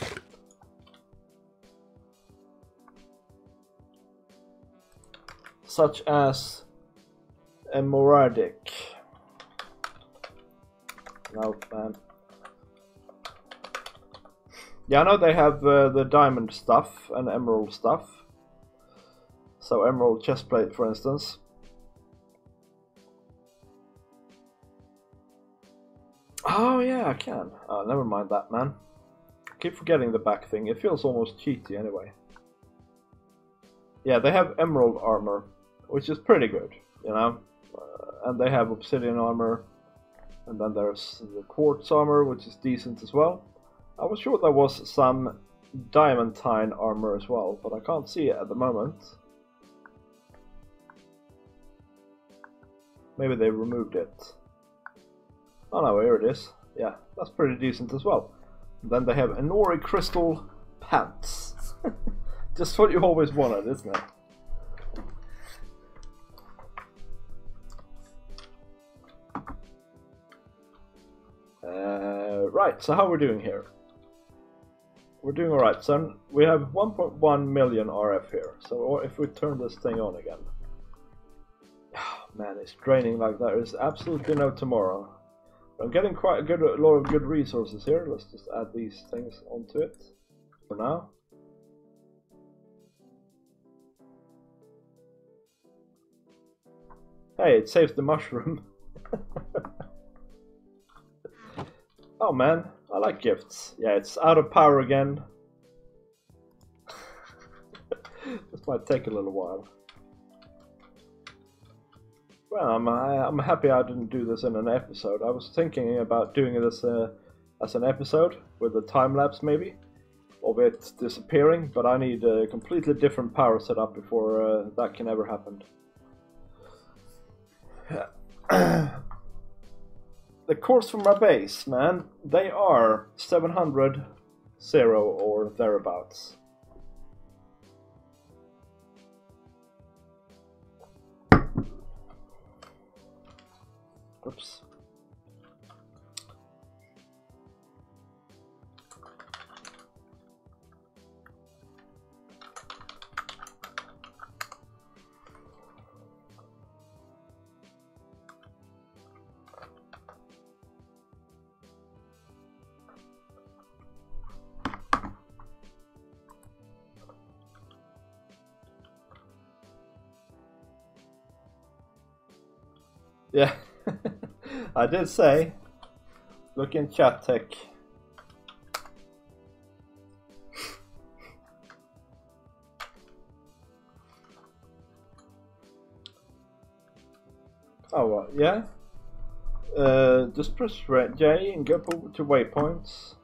Such as a Moradic. No, man. Yeah, I know they have the diamond stuff and emerald stuff. So emerald chestplate, for instance. Oh yeah, I can. Oh, never mind that, man. I keep forgetting the back thing. It feels almost cheaty anyway. Yeah, they have emerald armor, which is pretty good, you know. And they have obsidian armor. And then there's the quartz armor, which is decent as well. I was sure there was some diamantine armor as well, but I can't see it at the moment. Maybe they removed it. Oh no, here it is. Yeah, that's pretty decent as well. And then they have Enori crystal pants. Just what you always wanted, isn't it? Right, so how are we doing here? We're doing alright, son. We have 1.1 million RF here. So if we turn this thing on again. Man, it's draining like that. There's absolutely no tomorrow. I'm getting quite a lot of good resources here. Let's just add these things onto it for now. Hey, it saves the mushroom. Oh man, I like gifts. Yeah, it's out of power again. This might take a little while. Well, I'm happy I didn't do this in an episode. I was thinking about doing this as an episode with a time lapse maybe of it disappearing, but I need a completely different power setup before that can ever happen. The cores for my base, man, they are 700 or thereabouts. Oops. Yeah, I did say, look in chat tech. Oh, well, yeah. Just press J and go to waypoints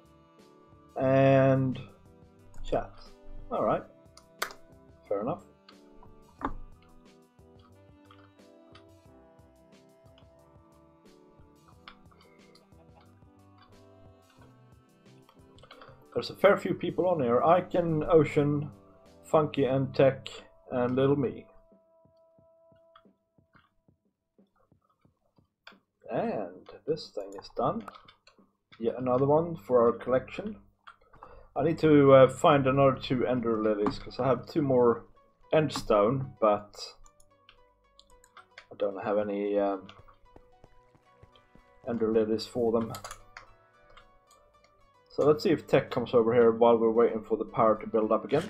and chat. Alright, fair enough. There's a fair few people on here. Icon, Ocean, Funky and Tech, and Little Me. And this thing is done. Yet another one for our collection. I need to find another 2 Ender Lilies because I have 2 more Endstone, but I don't have any Ender Lilies for them. So let's see if Tech comes over here while we're waiting for the power to build up again.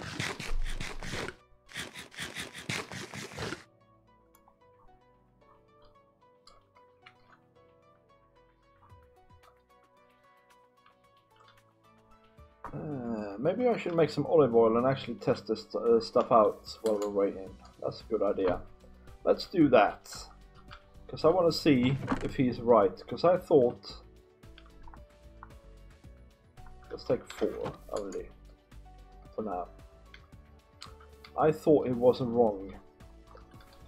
Maybe I should make some olive oil and actually test this stuff out while we're waiting. That's a good idea. Let's do that. Because I want to see if he's right. Because I thought... Let's take 4 only. For now. I thought it wasn't wrong.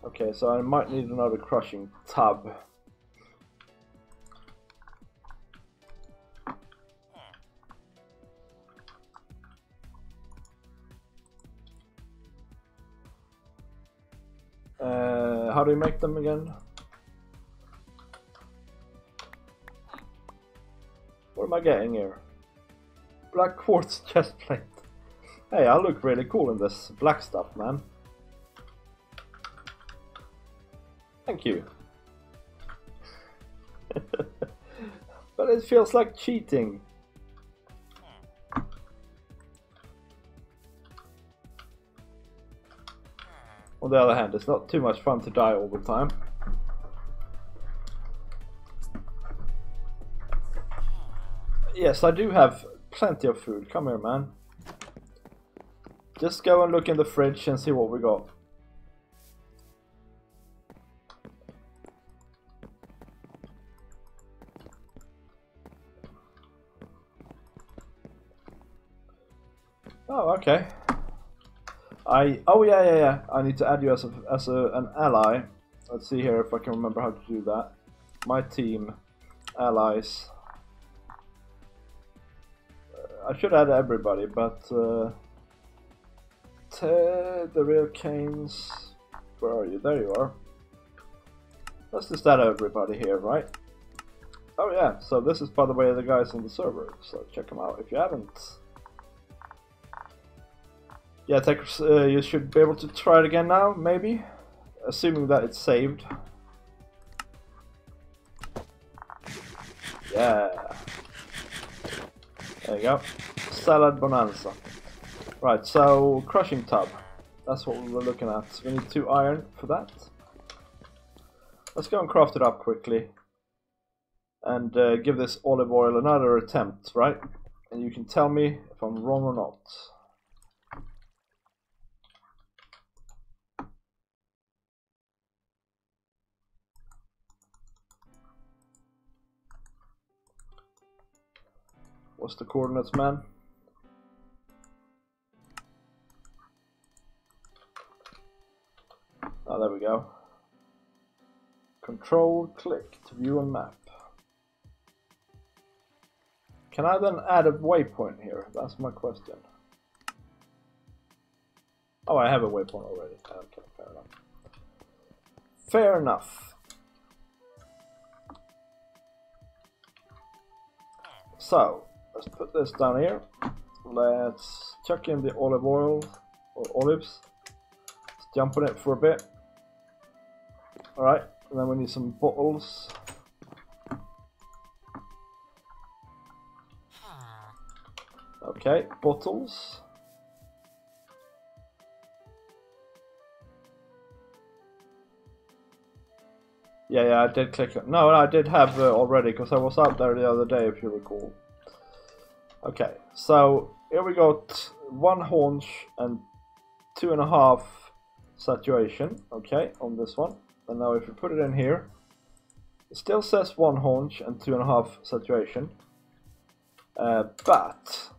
Okay, so I might need another crushing tub. How do you make them again? What am I getting here? Black quartz chest plate. Hey, I look really cool in this black stuff, man. Thank you. But it feels like cheating. On the other hand, it's not too much fun to die all the time. Yes, I do have plenty of food. Come here, man. Just go and look in the fridge and see what we got. Oh, okay. Oh yeah. I need to add you as an ally. Let's see here if I can remember how to do that. My team, allies. I should add everybody, but the real Canes. Where are you? There you are. Let's just add everybody here, right? Oh yeah. So this is, by the way, the guys on the server. So check them out if you haven't. Yeah, Techers, you should be able to try it again now, maybe? Assuming that it's saved. Yeah. There you go. Salad Bonanza. Right, so crushing tub. That's what we were looking at. We need 2 iron for that. Let's go and craft it up quickly. And give this olive oil another attempt, right? And you can tell me if I'm wrong or not. What's the coordinates, man? Oh, there we go. Control click to view a map. Can I then add a waypoint here? That's my question. Oh, I have a waypoint already. Okay, fair enough. Fair enough. So, let's put this down here. Let's chuck in the olive oil, or olives. Let's jump on it for a bit. Alright, and then we need some bottles. Okay, bottles. Yeah, I did click it. No, I did have already, because I was out there the other day, if you recall. Okay, so here we got 1 haunch and 2.5 saturation, okay, on this one. And now if you put it in here, It still says 1 haunch and 2.5 saturation. But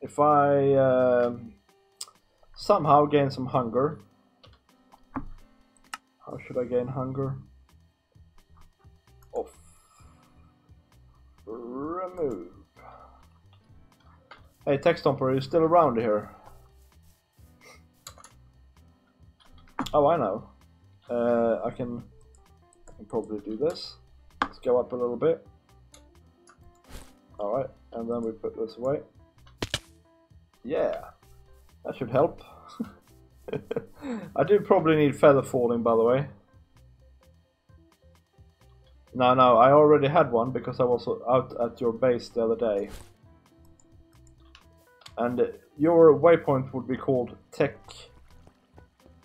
if I somehow gain some hunger, how should I gain hunger? Off. Remove. Hey, Text Stomper, are you still around here? Oh, I know. I can probably do this. Let's go up a little bit. Alright, and then we put this away. Yeah, that should help. I do probably need feather falling, by the way. No, I already had one because I was out at your base the other day. And your waypoint would be called Tech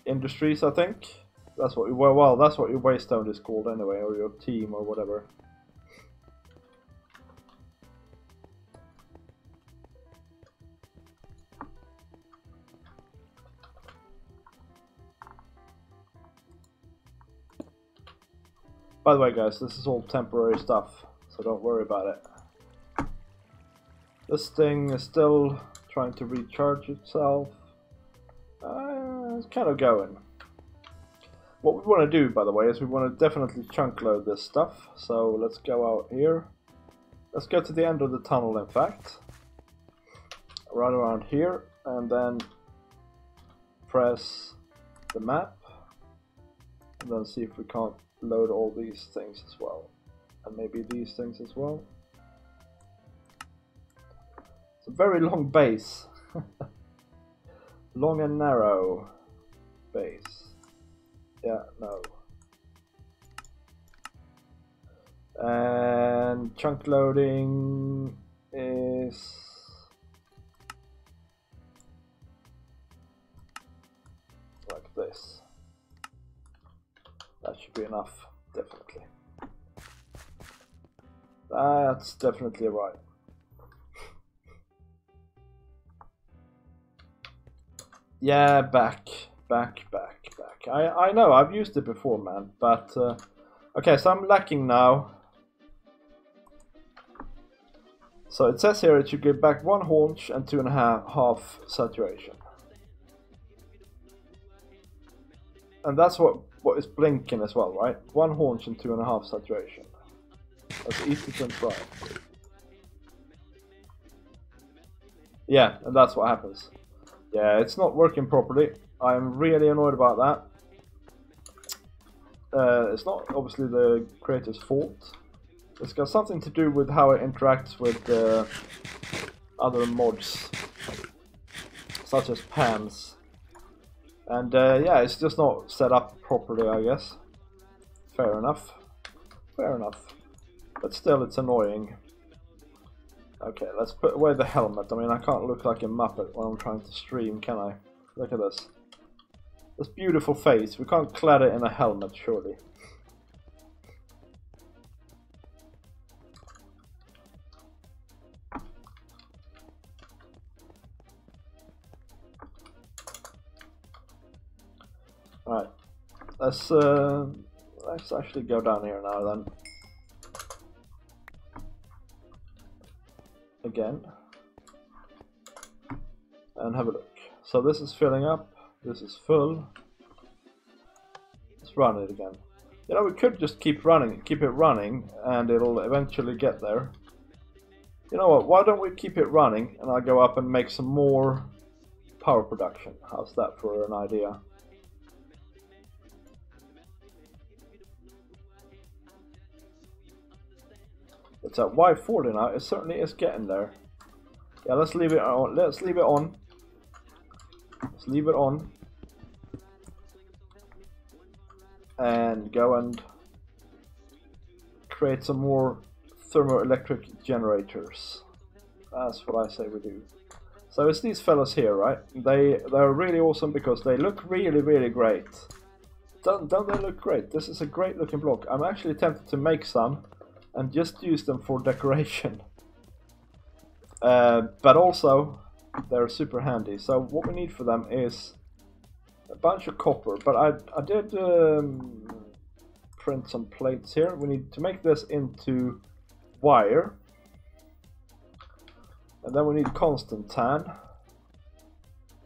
Industries, I think. That's what well, that's what your waystone is called anyway, or your team or whatever. By the way, guys, this is all temporary stuff, so don't worry about it. This thing is still trying to recharge itself. It's kind of going. What we want to do, by the way, is we want to definitely chunk load this stuff. So let's go out here. Let's go to the end of the tunnel, in fact. Right around here, and then press the map. And then see if we can't load all these things as well. And maybe these things as well. It's a very long base. Long and narrow base. Yeah, no. And chunk loading is like this. That should be enough, definitely. That's definitely right. Yeah, back. I know, I've used it before, man, but okay, so I'm lacking now. So it says here it should give back 1 haunch and 2.5 saturation. And that's what is blinking as well, right? 1 haunch and 2.5 saturation. That's easy to try. Yeah, and that's what happens. Yeah, it's not working properly. I'm really annoyed about that. It's not obviously the creator's fault. It's got something to do with how it interacts with other mods, such as pans. And yeah, it's just not set up properly, I guess. Fair enough. Fair enough. But still, it's annoying. Okay, let's put away the helmet. I mean, I can't look like a muppet when I'm trying to stream, can I? Look at this. This beautiful face. We can't clad it in a helmet, surely. Alright. Let's actually go down here now then. Again. And have a look. So this is filling up. This is full. Let's run it again. You know, we could just keep it running, and it'll eventually get there. You know what, why don't we keep it running, and I'll go up and make some more power production. How's that for an idea? It's at Y40 now, it certainly is getting there. Yeah, let's leave it on. Let's leave it on. Let's leave it on. And go and create some more thermoelectric generators. That's what I say we do. So it's these fellas here, right? They're really awesome because they look really great. Don't they look great? This is a great looking block. I'm actually tempted to make some and just use them for decoration. But also, they're super handy. So what we need for them is a bunch of copper. But I did print some plates here. We need to make this into wire. And then we need constant tan,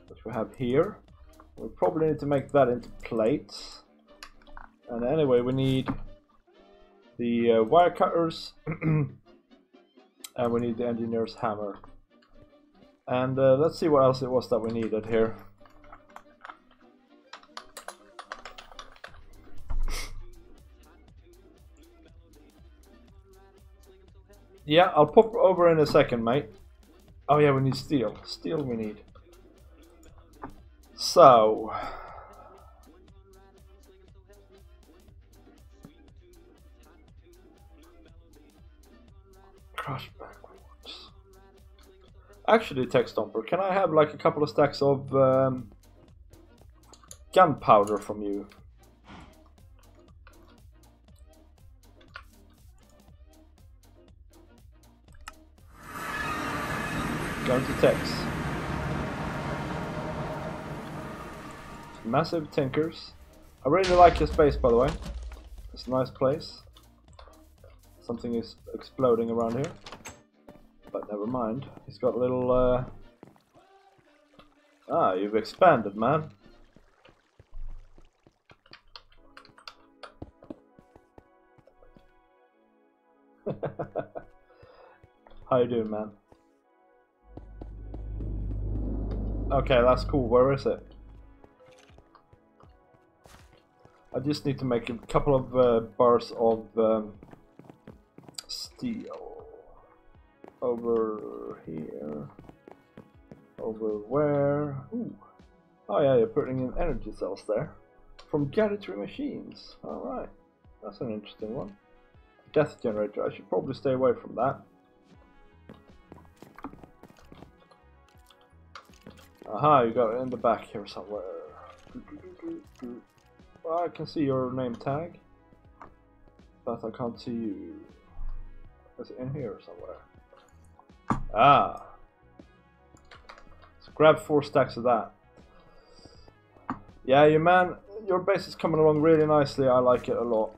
which we have here. We probably need to make that into plates. And anyway, we need the wire cutters. And we need the engineer's hammer. And let's see what else it was that we needed here. Yeah, I'll pop over in a second, mate. Oh yeah, we need steel. Steel we need. So... crush backwards. Actually, Tech Stomper, can I have like a couple of stacks of gunpowder from you? Going to Tex. Massive Tinkers. I really like his base, by the way. It's a nice place. Something is exploding around here. But never mind. He's got a little... Ah, you've expanded, man. How you doing, man? Okay, that's cool. Where is it? I just need to make a couple of bars of steel. Over here. Over where? Ooh. Oh yeah, you're putting in energy cells there. From gadgetry machines. Alright. That's an interesting one. Death generator. I should probably stay away from that. Aha, you got it in the back here somewhere. Well, I can see your name tag, but I can't see you. Is it in here somewhere? Ah. So grab 4 stacks of that. Yeah, you man, your base is coming along really nicely. I like it a lot.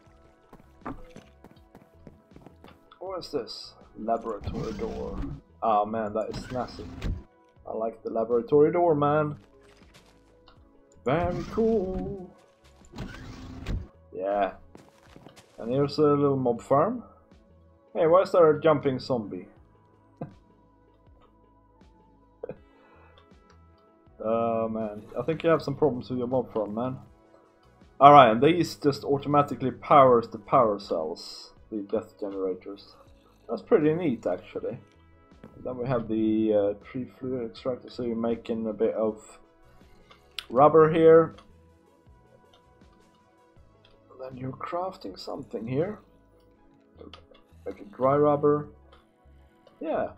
What is this? Laboratory door. Ah man, that is snazzy. I like the laboratory door, man. Very cool. Yeah. And here's a little mob farm. Hey, why is there a jumping zombie? Oh man, I think you have some problems with your mob farm, man. Alright, and these just automatically powers the power cells, the death generators. That's pretty neat, actually. Then we have the tree fluid extractor, so you're making a bit of rubber here. Then you're crafting something here. Like a dry rubber. Yeah.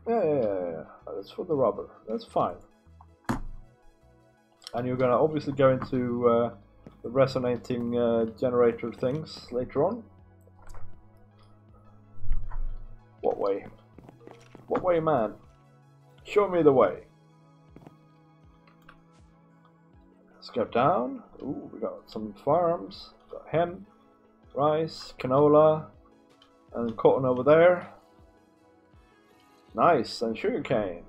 Yeah. That's for the rubber. That's fine. And you're gonna obviously go into the resonating generator things later on. What way? What way, man? Show me the way. Let's go down. Ooh, we got some farms. Got hemp, rice, canola, and cotton over there. Nice, and sugarcane.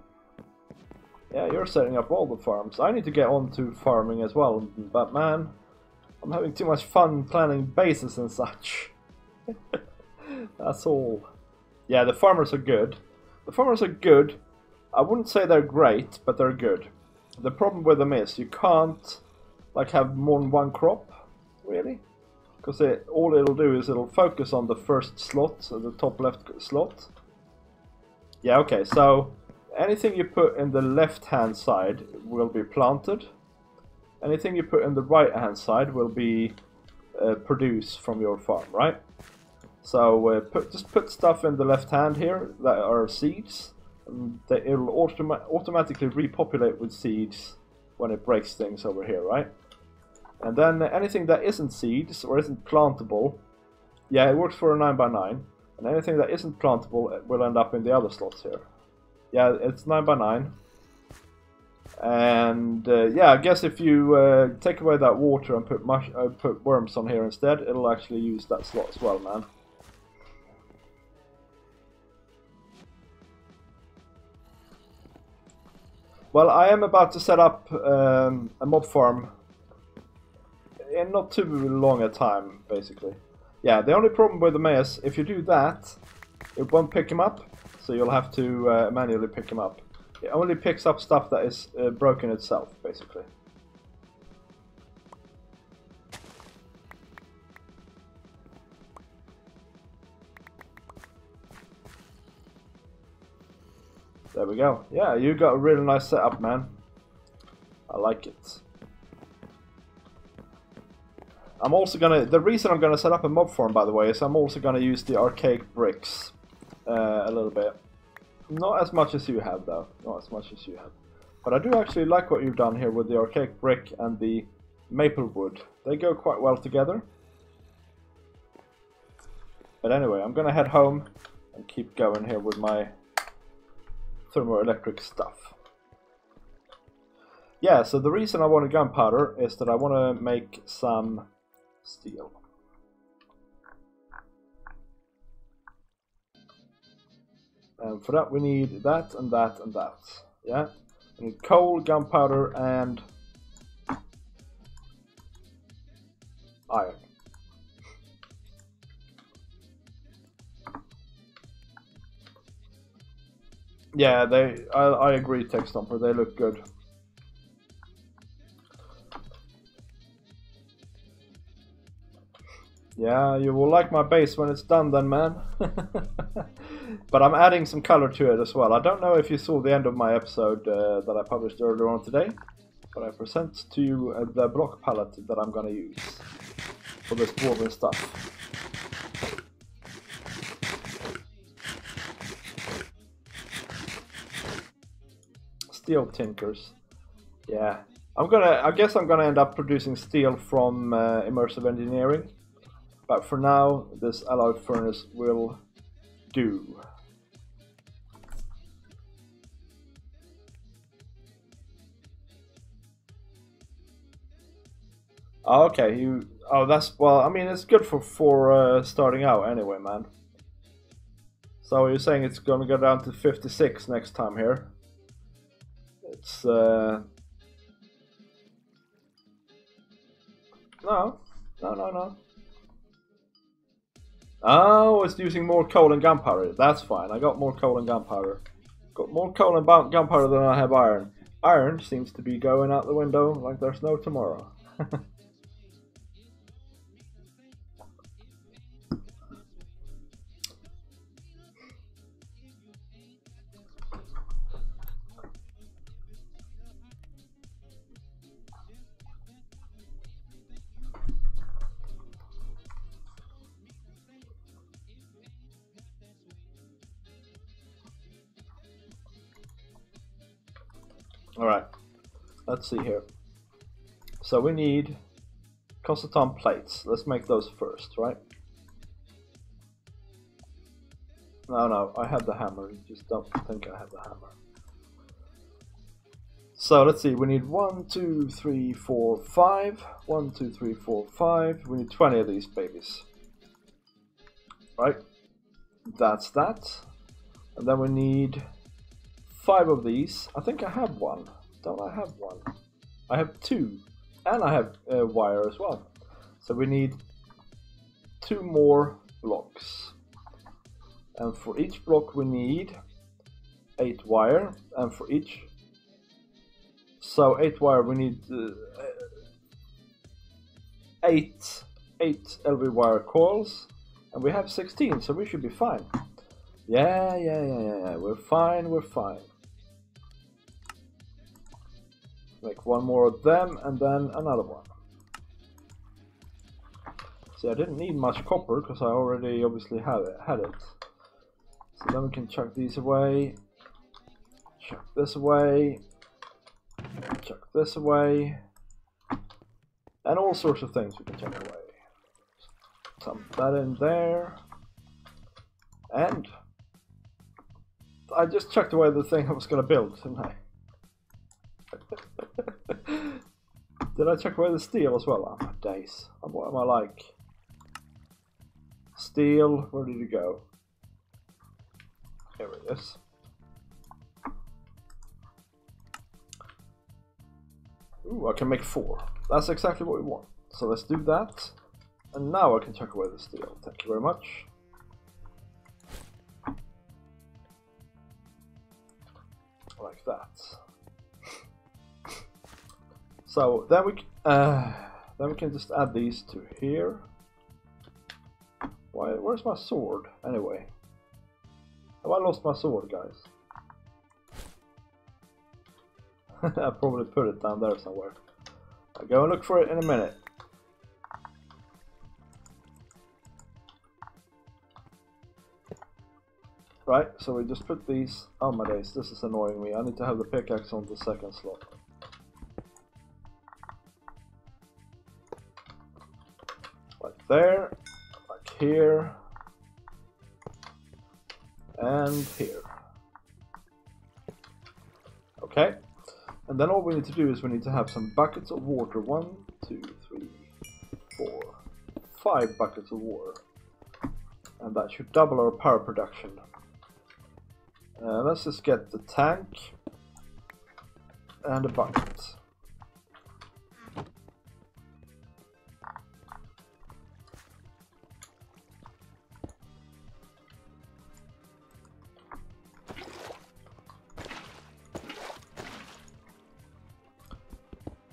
Yeah, you're setting up all the farms. I need to get on to farming as well, but man, I'm having too much fun planning bases and such. That's all. Yeah, the farmers are good. The farmers are good. I wouldn't say they're great, but they're good. The problem with them is you can't like have more than one crop, really, because all it'll do is it'll focus on the first slot, so the top left slot. Yeah, okay. So anything you put in the left-hand side will be planted. Anything you put in the right-hand side will be produced from your farm, right? So just put stuff in the left hand here that are seeds, and it'll automatically repopulate with seeds when it breaks things over here, right? And then anything that isn't seeds or isn't plantable, yeah, it works for a 9x9, and anything that isn't plantable will end up in the other slots here. Yeah, it's 9x9, And yeah, I guess if you take away that water and put worms on here instead, it'll actually use that slot as well, man. Well, I am about to set up a mob farm in not too long a time, basically. Yeah, the only problem with the maze, if you do that, it won't pick him up, so you'll have to manually pick him up. It only picks up stuff that is broken itself, basically. There we go. Yeah, you got a really nice setup, man. I like it. I'm also gonna... The reason I'm gonna set up a mob farm, by the way, is I'm also gonna use the archaic bricks a little bit. Not as much as you have, though. Not as much as you have. But I do actually like what you've done here with the archaic brick and the maple wood. They go quite well together. But anyway, I'm gonna head home and keep going here with my thermoelectric stuff. Yeah, so the reason I want a gunpowder is that I want to make some steel. And for that we need that and that and that. Yeah, we need coal, gunpowder and iron. Yeah, I agree, Tech Stomper, they look good. Yeah, you will like my base when it's done then, man. But I'm adding some color to it as well. I don't know if you saw the end of my episode that I published earlier on today, but I present to you the block palette that I'm gonna use for this dwarven stuff. Steel tinkers. Yeah. I guess I'm gonna end up producing steel from immersive engineering. But for now, this alloy furnace will do. Okay, oh, that's, well, I mean, it's good for starting out anyway, man. So you're saying it's gonna go down to 56 next time here? It's no. Oh, it's using more coal and gunpowder. That's fine. I got more coal and gunpowder. Got more coal and gunpowder than I have iron. Iron seems to be going out the window like there's no tomorrow. Alright, let's see here. So we need Concerton plates. Let's make those first, right? No, I have the hammer. You just don't think I have the hammer. So let's see, we need 1, 2, 3, 4, 5. 1, 2, 3, 4, 5. We need 20 of these babies. Right? That's that. And then we need 5 of these. I think I have one. Don't I have one? I have 2. And I have wire as well. So we need 2 more blocks. And for each block we need 8 wire. And for each... So 8 wire we need 8 LV wire coils. And we have 16, so we should be fine. Yeah. We're fine. Make one more of them and then another one. See, I didn't need much copper because I already obviously had it. So then we can chuck these away. Chuck this away. Chuck this away. And all sorts of things we can chuck away. Dump that in there. And I just chucked away the thing I was going to build, didn't I? Did I check away the steel as well? Oh my days. What am I like? Steel, where did it go? Here it is. Ooh, I can make 4. That's exactly what we want. So let's do that. And now I can check away the steel. Thank you very much. Like that. So then we can just add these to here. Where's my sword anyway? Have I lost my sword, guys? I probably put it down there somewhere. I'll go and look for it in a minute. Right, so we just put these. Oh my days, this is annoying me. I need to have the pickaxe on the second slot. Like there, like here, and here. Okay, and then all we need to do is we need to have some buckets of water. 1, 2, 3, 4, 5 buckets of water. And that should double our power production. Let's just get the tank and a bucket.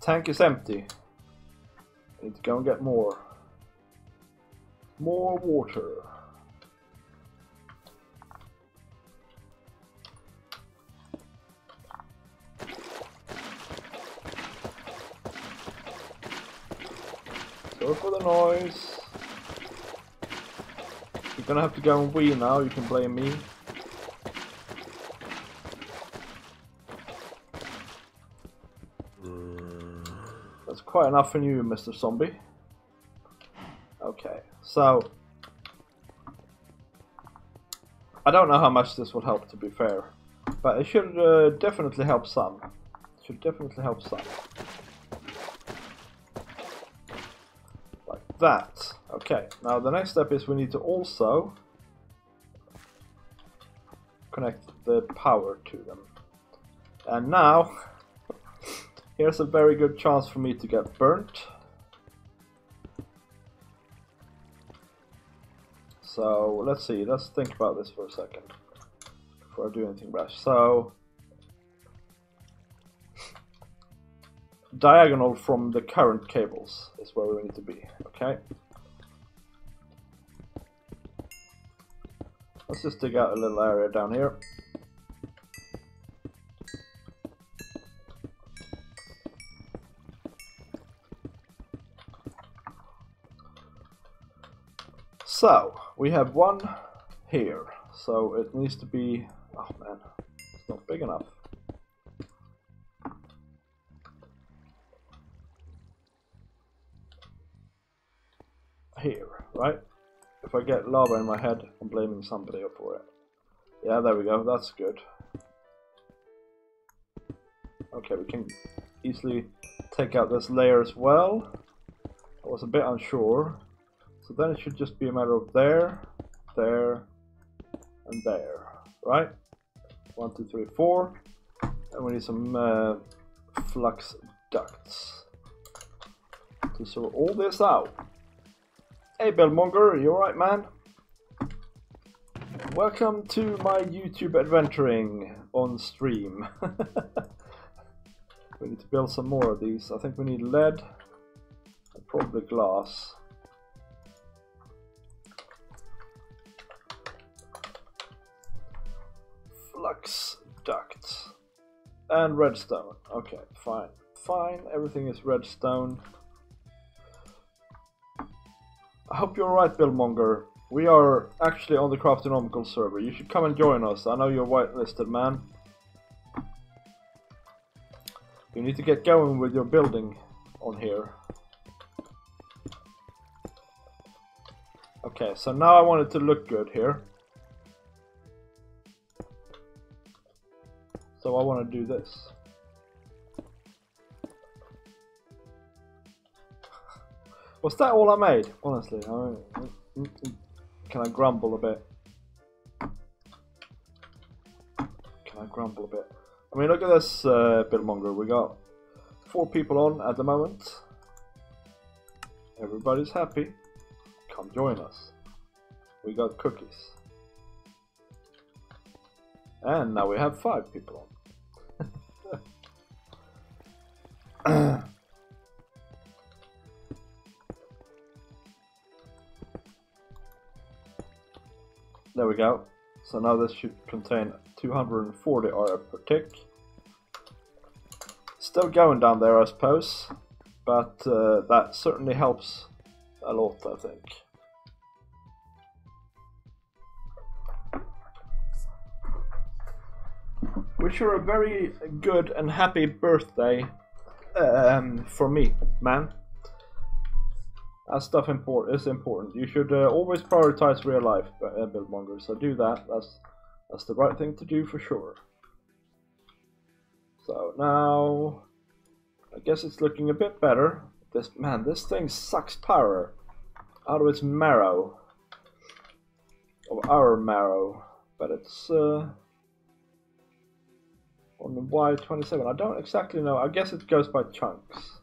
Tank is empty. I need to go and get more. More water. Sorry for the noise. You're gonna have to go and wee now, you can blame me. That's quite enough for you, Mr. Zombie. Okay, so I don't know how much this would help, to be fair, but it should definitely help some. It should definitely help some. Like that. Okay, now the next step is we need to also connect the power to them. And now here's a very good chance for me to get burnt. So let's see, let's think about this for a second before I do anything rash. So diagonal from the current cables is where we need to be, okay? Let's just dig out a little area down here. So, we have one here, so it needs to be, oh man, it's not big enough. Here, right? If I get lava in my head, I'm blaming somebody for it. Yeah, there we go, that's good. Okay, we can easily take out this layer as well. I was a bit unsure. So then it should just be a matter of there, there, and there, right? 1, 2, 3, 4. And we need some flux ducts to sort all this out. Hey Bellmonger, you alright, man? Welcome to my YouTube adventuring on stream. We need to build some more of these. I think we need lead and probably glass. Flux ducts and redstone. Okay, fine, fine. Everything is redstone. I hope you're right, Billmonger. We are actually on the Craftinomical server. You should come and join us. I know you're whitelisted, man. You need to get going with your building on here. Okay, so now I want it to look good here. So I want to do this. Was that all I made? Honestly, can I grumble a bit? Can I grumble a bit? I mean, look at this Billmonger. We got 4 people on at the moment. Everybody's happy. Come join us. We got cookies. And now we have 5 people on. There we go. So now this should contain 240 RF per tick. Still going down there, I suppose, but that certainly helps a lot, I think. Wish you a very good and happy birthday for me, man. That stuff is important. You should always prioritize real life, Billmonger. So do that. That's the right thing to do for sure. So now, I guess it's looking a bit better. This thing sucks power out of its marrow, of our marrow. But it's on the Y27. I don't exactly know. I guess it goes by chunks.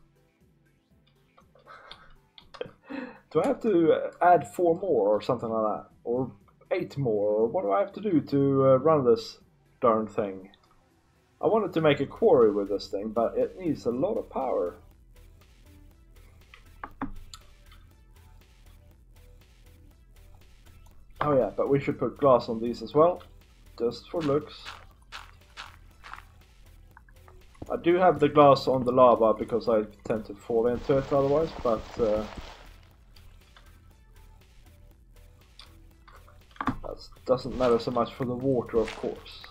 Do I have to add 4 more or something like that? Or 8 more? Or what do I have to do to run this darn thing? I wanted to make a quarry with this thing, but it needs a lot of power. Oh yeah, but we should put glass on these as well, just for looks. I do have the glass on the lava because I tend to fall into it otherwise, but that doesn't matter so much for the water, of course.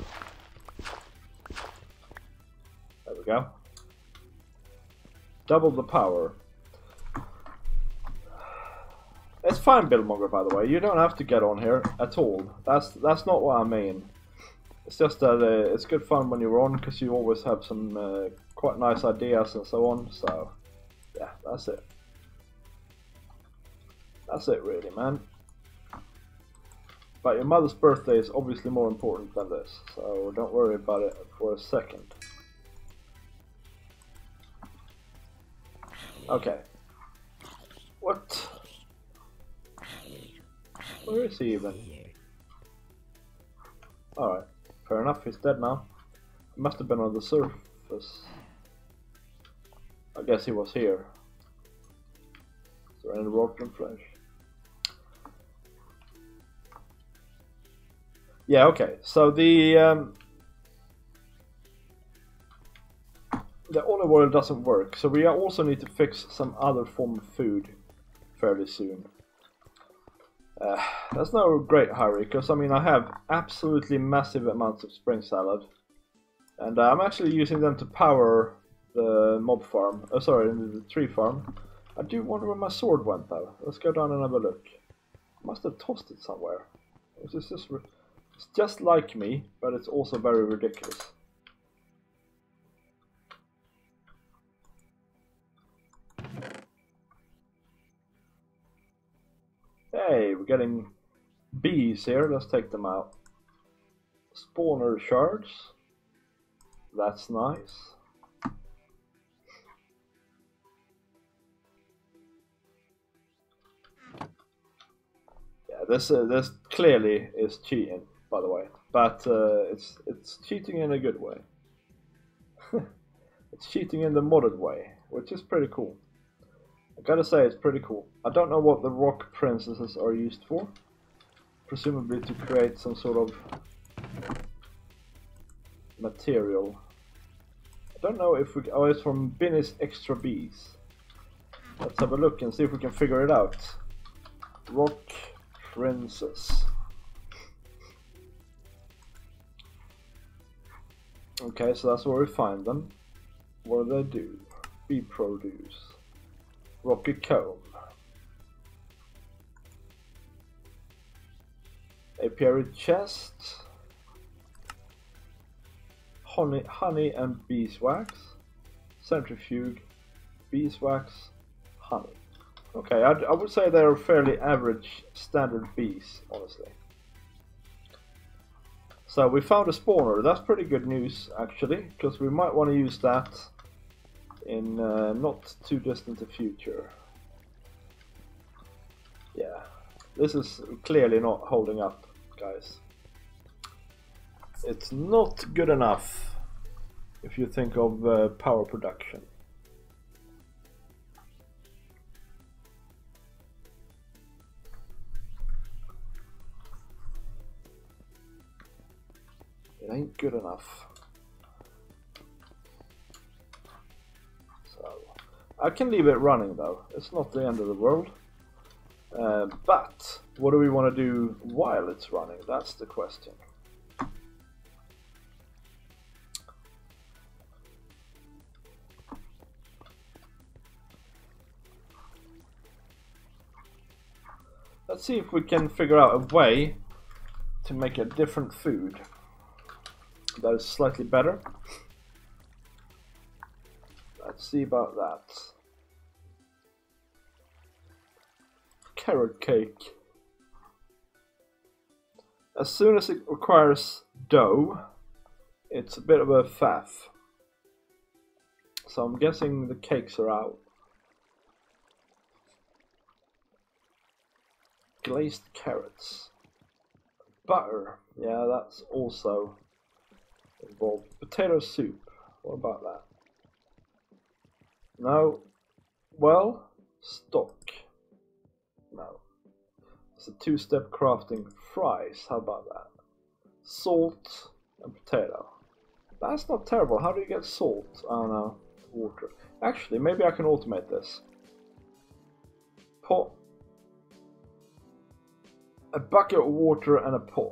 There we go. Double the power. It's fine, Billmonger, by the way. You don't have to get on here at all. That's not what I mean. It's just that it's good fun when you're on, because you always have some quite nice ideas and so on. So, yeah, that's it. That's it, really, man. But your mother's birthday is obviously more important than this, so don't worry about it for a second. Okay. What? Where is he even? Alright, fair enough, he's dead now. He must have been on the surface. I guess he was here. Is there any rock and flesh? Yeah, okay, so the olive oil doesn't work, so we also need to fix some other form of food fairly soon. There's no great hurry, because I mean I have absolutely massive amounts of spring salad, and I'm actually using them to power the mob farm, sorry, the tree farm. I do wonder where my sword went though. Let's go down and have a look. I must have tossed it somewhere. It's just like me, but it's also very ridiculous. Hey, we're getting bees here. Let's take them out. Spawner shards. That's nice. Yeah, this clearly is cheating, by the way, but it's cheating in a good way. It's cheating in the modded way, which is pretty cool. I gotta say, it's pretty cool. I don't know what the rock princesses are used for. Presumably to create some sort of material. I don't know if we... Oh, it's from Binny's Extra Bees. Let's have a look and see if we can figure it out. Rock princess. Okay, so that's where we find them. What do they do? Bee produce. Rocky comb. Apiary chest. Honey and beeswax. Centrifuge. Beeswax. Honey. Okay, I would say they're fairly average standard bees, honestly. So we found a spawner. That's pretty good news, actually, because we might want to use that in not too distant a future. Yeah, this is clearly not holding up, guys. It's not good enough if you think of power production. It ain't good enough. So I can leave it running though. It's not the end of the world. But what do we want to do while it's running? That's the question. Let's see if we can figure out a way to make a different food that is slightly better. Let's see about that. Carrot cake. As soon as it requires dough, it's a bit of a faff. So I'm guessing the cakes are out. Glazed carrots. Butter. Yeah, that's also involved. Potato soup. What about that? No. Well, stock. No. It's a two-step crafting. Fries. How about that? Salt and potato. That's not terrible. How do you get salt? I don't know. Water. Actually, maybe I can automate this. Pot. A bucket of water and a pot.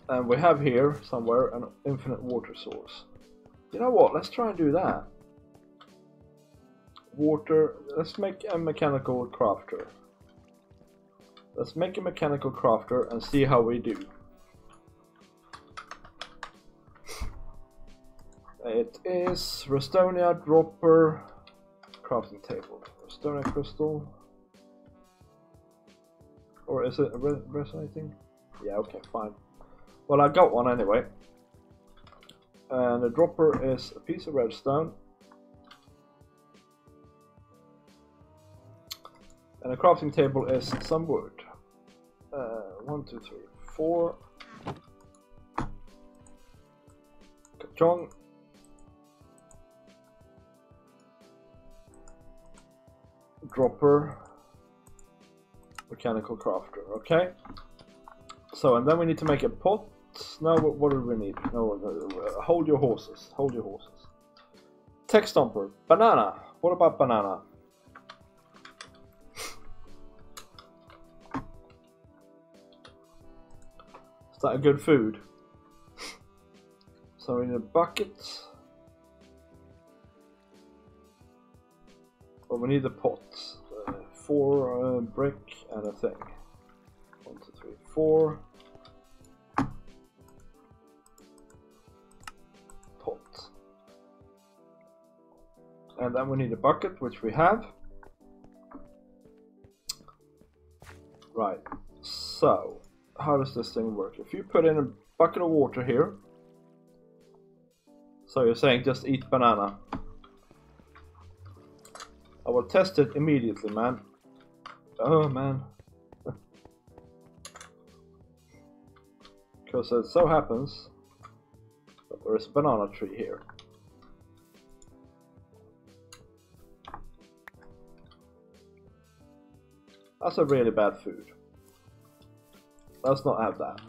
And we have here somewhere an infinite water source. You know what? Let's try and do that. Water. Let's make a mechanical crafter. Let's make a mechanical crafter and see how we do. It is Restonia dropper crafting table. Restonia crystal. Or is it resonating? Yeah, okay, fine. Well, I got one anyway. And the dropper is a piece of redstone. And the crafting table is some wood. 1, 2, 3, 4. Kachong. Dropper. Mechanical crafter, okay? So, and then we need to make a pot. Now, what do we need? No, hold your horses. Hold your horses. Tech stomper. Banana. What about banana? Is that a good food? So we need a bucket. Well, we need the pot. 4 brick and a thing. 1, 2, 3, 4. Pot. And then we need a bucket, which we have. Right. So, how does this thing work? If you put in a bucket of water here. So you're saying just eat banana. I will test it immediately, man. Oh man. Because it so happens that there is a banana tree here. That's a really bad food. Let's not have that.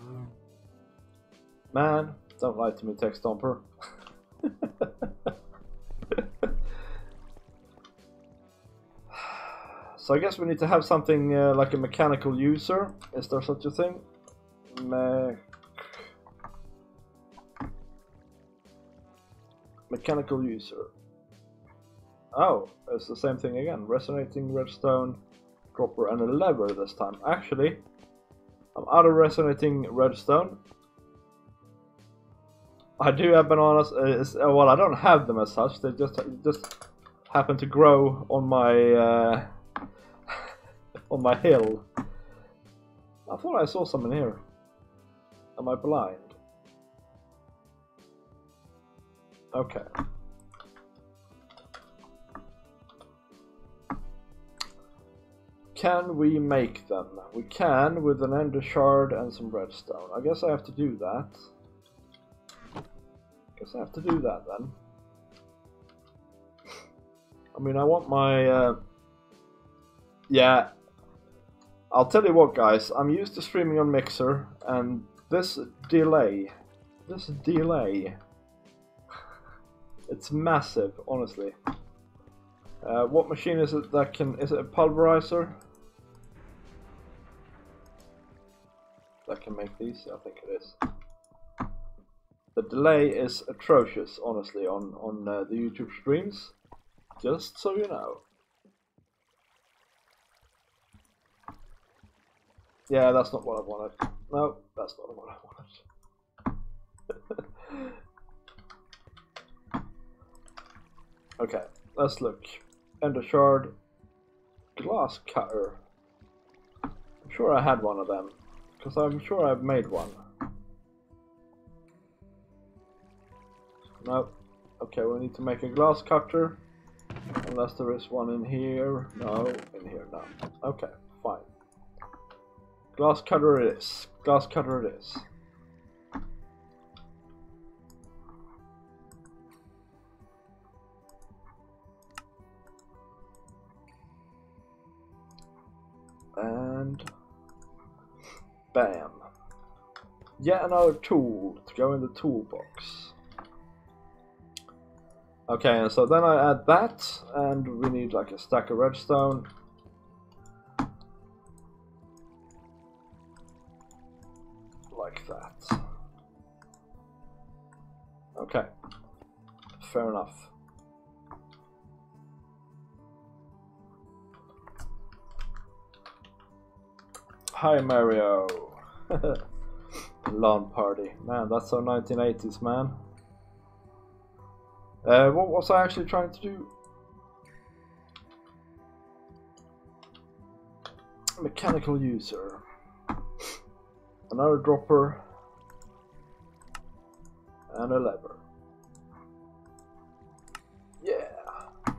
Man, don't lie to me, Tech Stomper. So I guess we need to have something like a mechanical user. Is there such a thing? Mechanical user. Oh, it's the same thing again. Resonating redstone, dropper, and a lever this time. Actually, I'm out of resonating redstone. I do have bananas. Well, I don't have them as such. They just happen to grow on my on my hill. I thought I saw some in here. Am I blind? Okay. Can we make them? We can with an ender shard and some redstone. I guess I have to do that. Guess I have to do that then. I mean, I want my... yeah. I'll tell you what, guys. I'm used to streaming on Mixer, and this delay... it's massive, honestly. What machine is it that can... Is it a pulverizer? That can make these? I think it is. The delay is atrocious, honestly, on the YouTube streams. Just so you know. Yeah, that's not what I wanted. No, that's not what I wanted. Okay, let's look. Ender shard. Glass cutter. I'm sure I had one of them. Because I'm sure I've made one. No. Okay, we need to make a glass cutter. Unless there is one in here. No, in here, no. Okay, fine. Glass cutter it is. Glass cutter it is. And bam. Yet another tool to go in the toolbox. Okay, and so then I add that, and we need like a stack of redstone. Like that. Okay. Fair enough. Hi Mario. LAN party. Man, that's so 1980s, man. What was I actually trying to do? Mechanical user. Another dropper. And a lever. Yeah.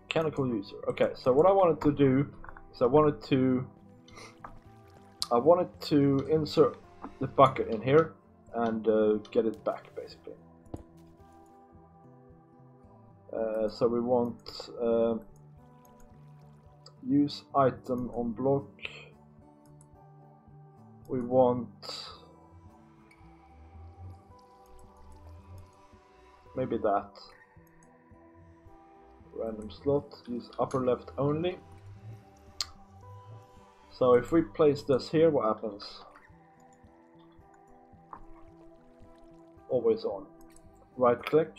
Mechanical user. Okay, so what I wanted to do is I wanted to insert the bucket in here and get it back, basically. So we want use item on block. We want maybe that. Random slot, use upper left only. So if we place this here, what happens? Always on. Right click.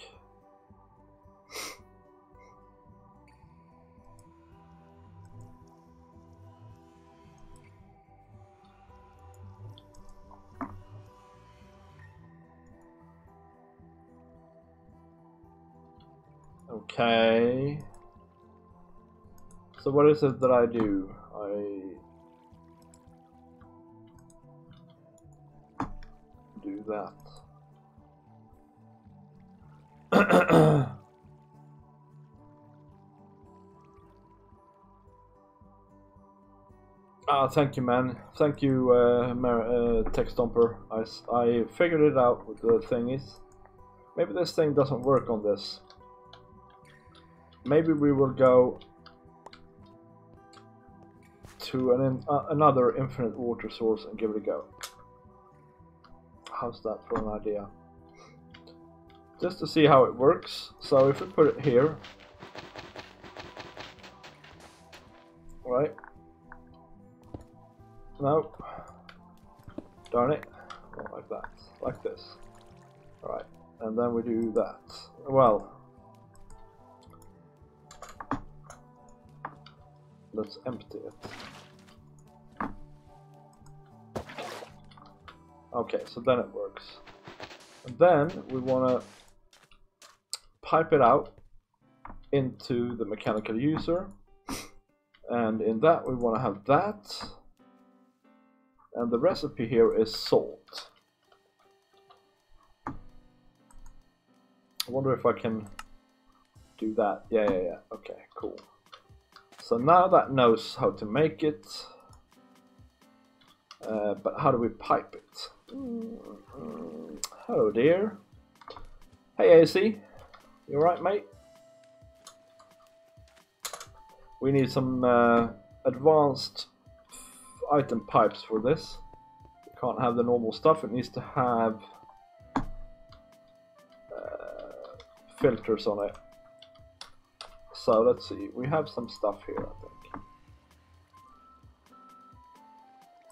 Okay. So what is it that I do? I do that. Thank you, man. Thank you, Tech Stomper. I figured it out with the thingies. Maybe this thing doesn't work on this. Maybe we will go to another infinite water source and give it a go. How's that for an idea? Just to see how it works. So if we put it here, right? No, darn it, not like that, like this. All right, and then we do that. Well, let's empty it. Okay, so then it works. And then we want to pipe it out into the mechanical user. And in that we want to have that. And the recipe here is salt. I wonder if I can do that. Yeah. Okay, cool. So now that knows how to make it. But how do we pipe it? Hello, dear. Hey, AC. You alright, mate? We need some advanced item pipes for this. We can't have the normal stuff. It needs to have filters on it. So let's see. We have some stuff here, I think.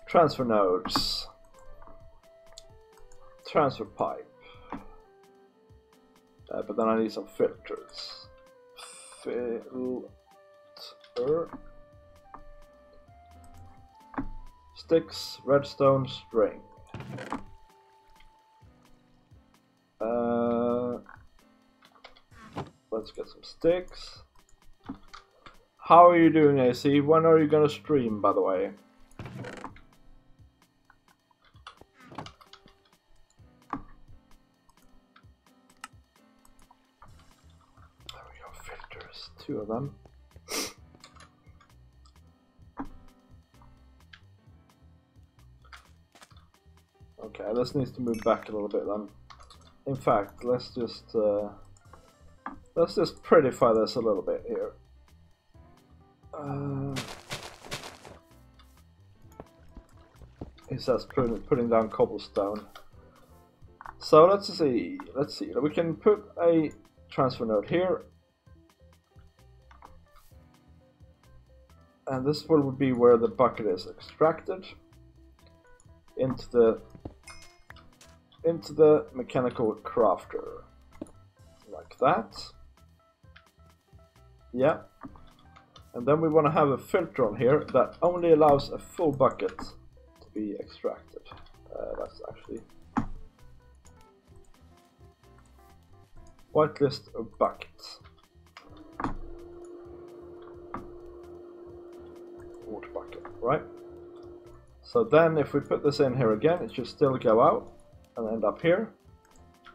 Transfer nodes. Transfer pipe. But then I need some filters. Filter. Sticks, redstone, string. Let's get some sticks. How are you doing, AC? When are you gonna stream, by the way? There we go, filters, 2 of them. Okay, this needs to move back a little bit then. In fact, let's just prettify this a little bit here. It says putting down cobblestone. So let's see. We can put a transfer node here, and this will be where the bucket is extracted into the mechanical crafter, like that. Yeah. And then we want to have a filter on here that only allows a full bucket to be extracted. That's actually whitelist of buckets. Water bucket, right? So then if we put this in here again, it should still go out and end up here.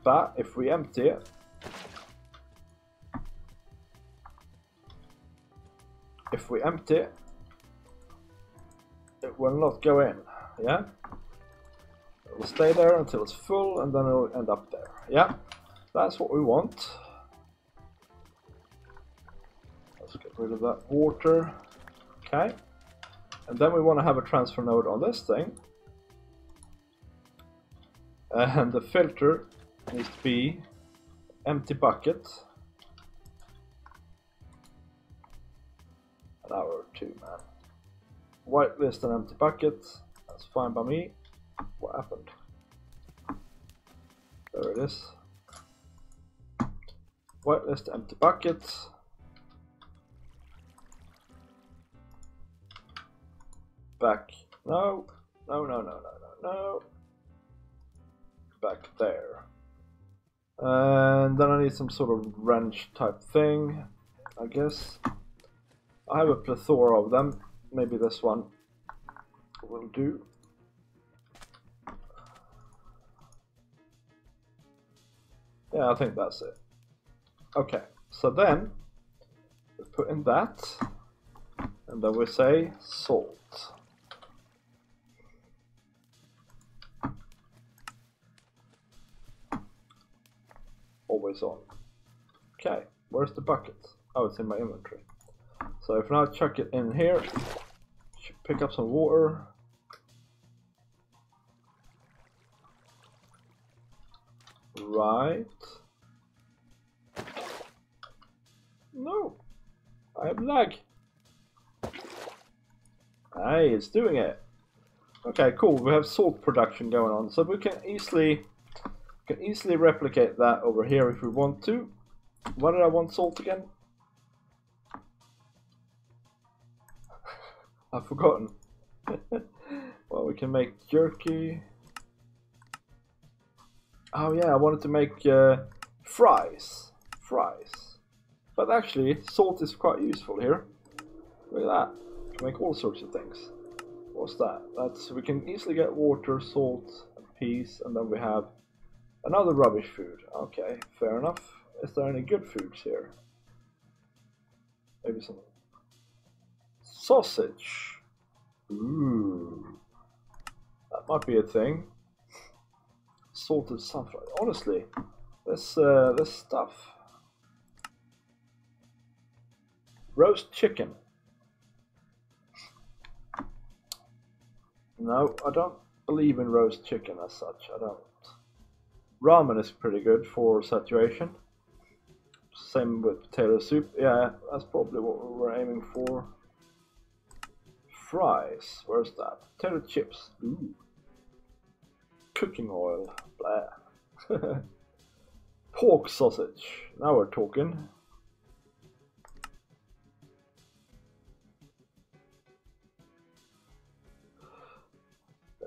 But if we empty it, it will not go in. Yeah, it will stay there until it's full, and then it will end up there. Yeah, that's what we want. Let's get rid of that water. Okay, and then we want to have a transfer node on this thing, and the filter needs to be empty bucket. An hour or 2, man. Whitelist and empty bucket. That's fine by me. What happened? There it is. Whitelist, empty bucket. Back. No. Back there. And then I need some sort of wrench type thing, I guess. I have a plethora of them. Maybe this one will do. Yeah, I think that's it. Okay, so then we put in that, and then we say salt. Always on. Okay, where's the bucket? Oh, it's in my inventory. So if now I chuck it in here, should pick up some water. Right. No, I have lag. Hey, it's doing it. Okay, cool. We have salt production going on, so we can easily replicate that over here if we want to. Why did I want salt again? I've forgotten. Well, we can make jerky. Oh yeah, I wanted to make fries. But actually, salt is quite useful here. Look at that. can make all sorts of things. What's that? That's, we can easily get water, salt, and peas, and then we have another rubbish food. Okay, fair enough. Is there any good foods here? Maybe some sausage. Ooh, that might be a thing. Salted sunflower. Honestly, this stuff. Roast chicken. No, I don't believe in roast chicken as such. I don't. Ramen is pretty good for saturation. Same with potato soup. Yeah, that's probably what we were aiming for. Fries. Where's that? Potato chips. Ooh. Cooking oil. Blah. Pork sausage. Now we're talking.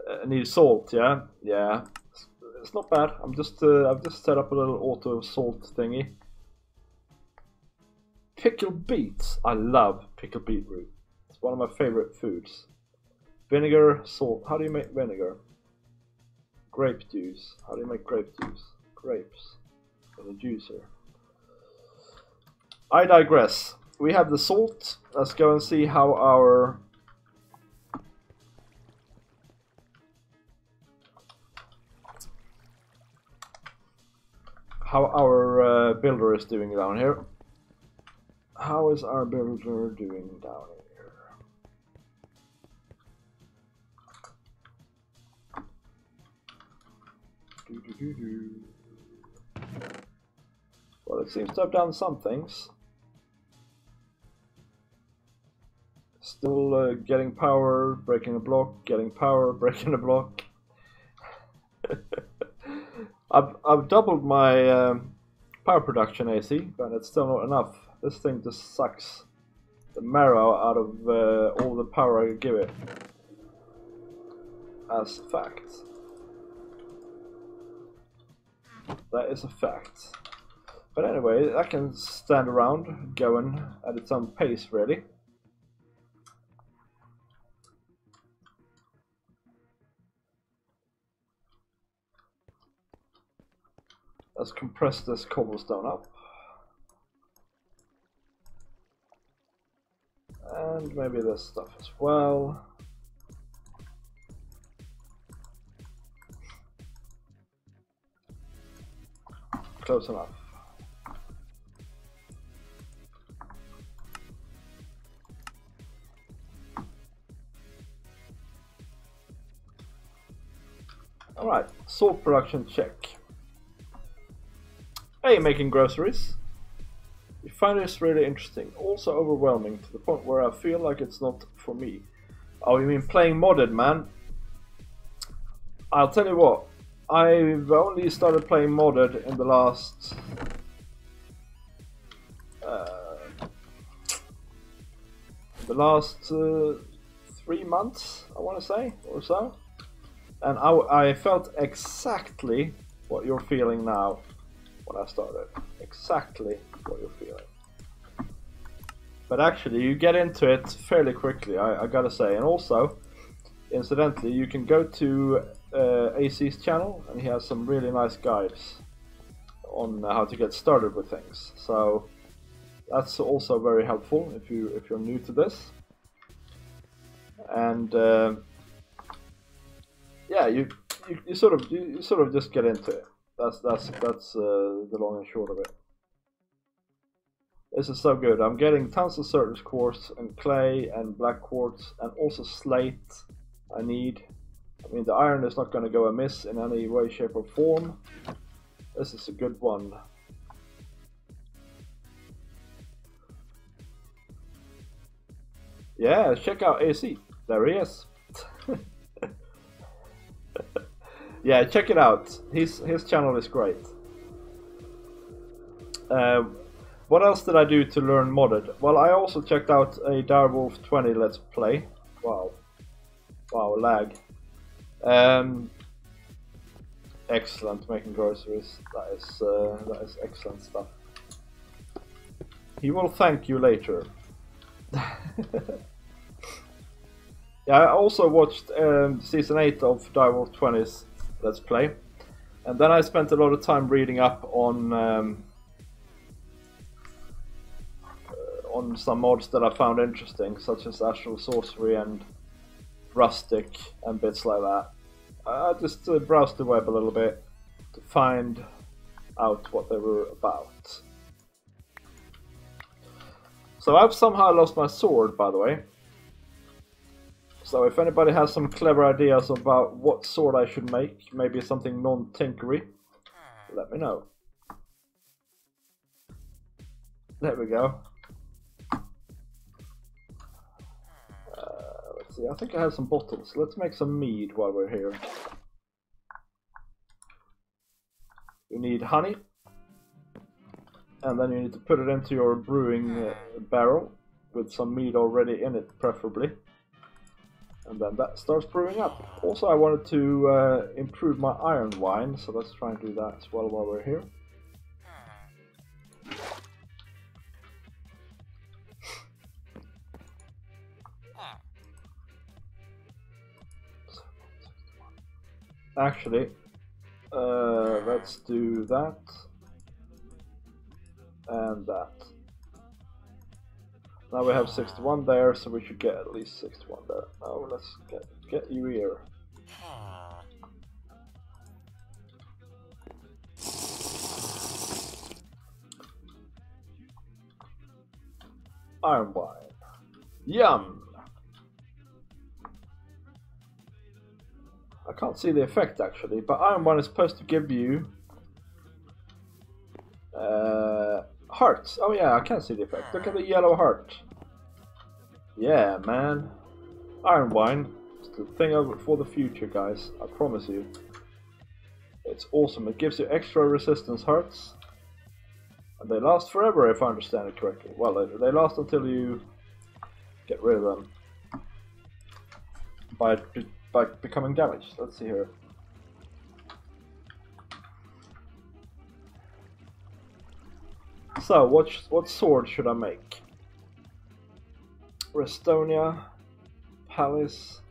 I need salt, yeah? Yeah. It's not bad. I've just set up a little auto salt thingy. Pickled beets. I love pickled beetroot. It's one of my favorite foods. Vinegar, salt. How do you make vinegar? Grape juice. How do you make grape juice? Grapes in a juicer. I digress. We have the salt. Let's go and see how our builder is doing down here. How is our builder doing down here? Well, it seems to have done some things. Still getting power, breaking a block, getting power, breaking a block. I've doubled my power production AC, but it's still not enough. This thing just sucks the marrow out of all the power I give it. As a fact. That is a fact. But anyway, that can stand around, going at its own pace, really. Let's compress this cobblestone up. And maybe this stuff as well. Close enough. Alright, salt production check. Hey, making groceries. You find this really interesting, also overwhelming to the point where I feel like it's not for me. Oh, you mean playing modded, man? I'll tell you what, I've only started playing modded in the last the 3 months, I want to say, or so. And I felt exactly what you're feeling now when I started. Exactly what you're feeling. But actually, you get into it fairly quickly, I gotta say. And also, incidentally, you can go to AC's channel, and he has some really nice guides on how to get started with things. So that's also very helpful if you're new to this. And yeah, you sort of just get into it. That's the long and short of it. This is so good. I'm getting tons of surface quartz and clay and black quartz and also slate I need. I mean, the iron is not going to go amiss in any way, shape or form. This is a good one. Yeah, check out AC. There he is. Yeah, check it out. His channel is great. What else did I do to learn modded? Well, I also checked out a Direwolf 20 Let's Play. Wow. Wow, lag. Excellent, making groceries. That is excellent stuff. He will thank you later. Yeah, I also watched season 8 of Direwolf 20's Let's Play, and then I spent a lot of time reading up on some mods that I found interesting, such as Astral Sorcery and Rustic and bits like that. I just browsed the web a little bit to find out what they were about. So I've somehow lost my sword, by the way. So if anybody has some clever ideas about what sword I should make, maybe something non-tinkery, let me know. There we go. Let's see, I think I have some bottles. Let's make some mead while we're here. You need honey. And then you need to put it into your brewing barrel with some mead already in it, preferably. And then that starts brewing up. Also, I wanted to improve my iron wine, so let's try and do that as well while we're here. Actually, let's do that. And that. Now we have 61 there, so we should get at least 61 there. Now let's get you here. Iron wine. Yum! I can't see the effect actually, but iron wine is supposed to give you hearts. Oh yeah, I can see the effect. Look at the yellow heart. Yeah, man. Iron wine is the thing for the future, guys. I promise you. It's awesome. It gives you extra resistance hearts. And they last forever, if I understand it correctly. Well, they last until you get rid of them. By becoming damaged. Let's see here. So, what sword should I make? Restonia, Palace,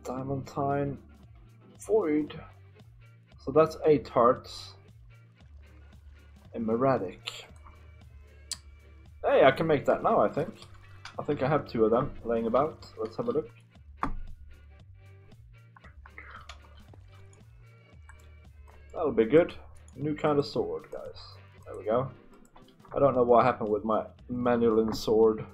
Diamantine, Void. So that's 8 hearts. And Meratic. Hey, I can make that now, I think. I think I have 2 of them laying about. Let's have a look. That'll be good. New kind of sword, guys. There we go. I don't know what happened with my Manulin sword.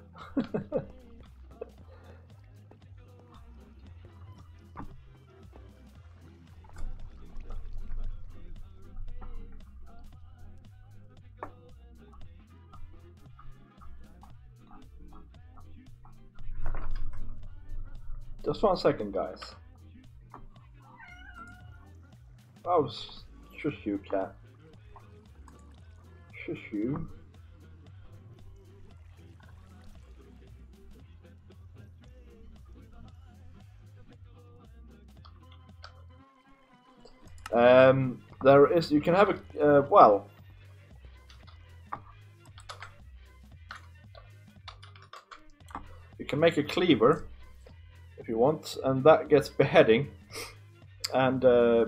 Just 1 second, guys. Oh, shush you, cat. Shush you. There is, you can have a, well, you can make a cleaver if you want, and that gets beheading, and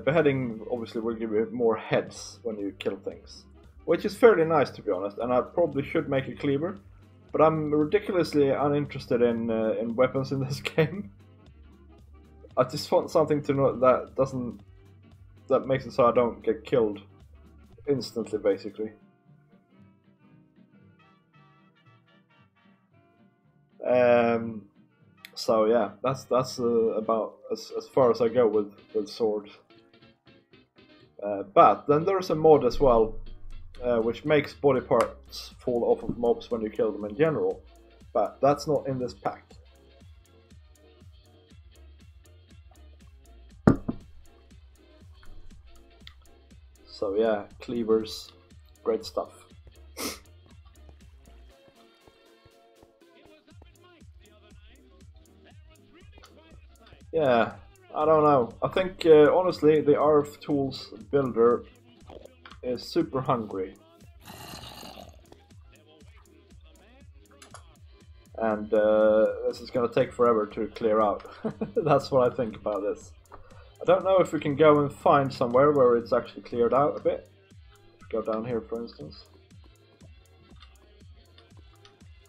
beheading obviously will give you more heads when you kill things, which is fairly nice, to be honest, and I probably should make a cleaver, but I'm ridiculously uninterested in weapons in this game. I just want something to know that makes it so I don't get killed instantly, basically. So yeah, that's about as far as I go with swords. But then there's a mod as well, which makes body parts fall off of mobs when you kill them in general, but that's not in this pack. So yeah, cleavers, great stuff. Yeah, I don't know. I think honestly the RF Tools builder is super hungry. and this is going to take forever to clear out. That's what I think about this. I don't know if we can go and find somewhere where it's actually cleared out a bit. Go down here, for instance.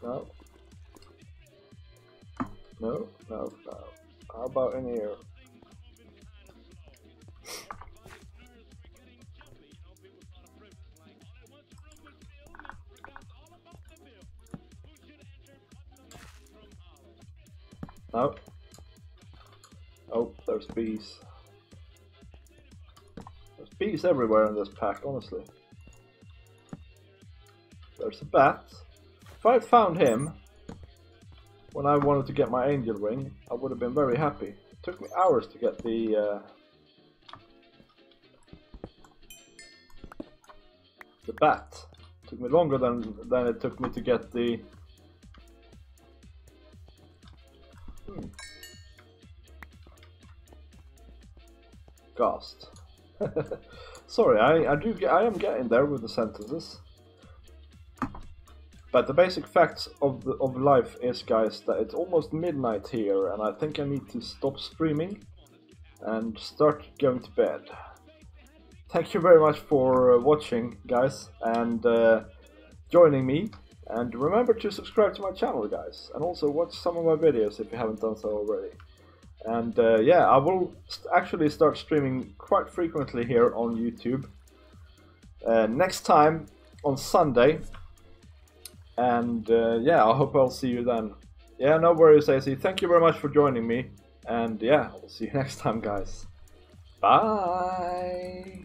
No. No, no, no. How about in here? No. Oh, there's bees. There's bees everywhere in this pack, honestly. There's a bat. If I had found him when I wanted to get my angel ring, I would have been very happy. It took me hours to get the bat. It took me longer than it took me to get the Ghost. Sorry, I am getting there with the sentences. But the basic facts of life is, guys, that it's almost midnight here, and I think I need to stop streaming and start going to bed. Thank you very much for watching, guys, and joining me. And remember to subscribe to my channel, guys, and also watch some of my videos if you haven't done so already. And yeah, I will actually start streaming quite frequently here on YouTube next time on Sunday. And yeah, I hope I'll see you then. Yeah, no worries, AC. Thank you very much for joining me. And yeah, we'll see you next time, guys. Bye!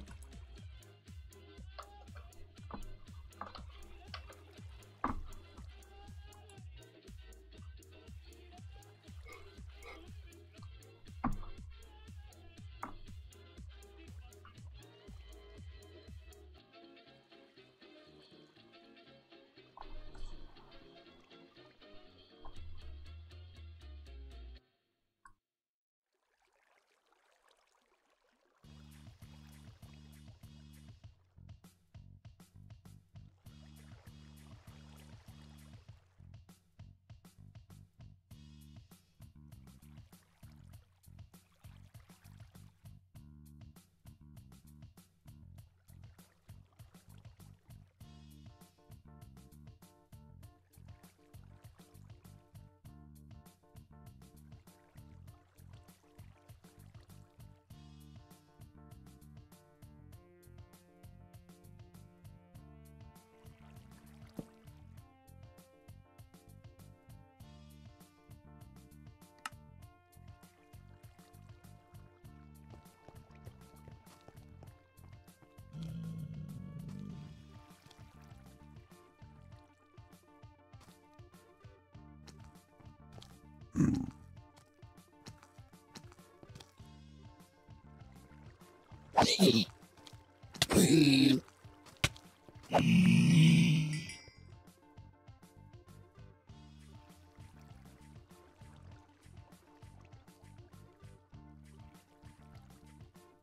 Hey.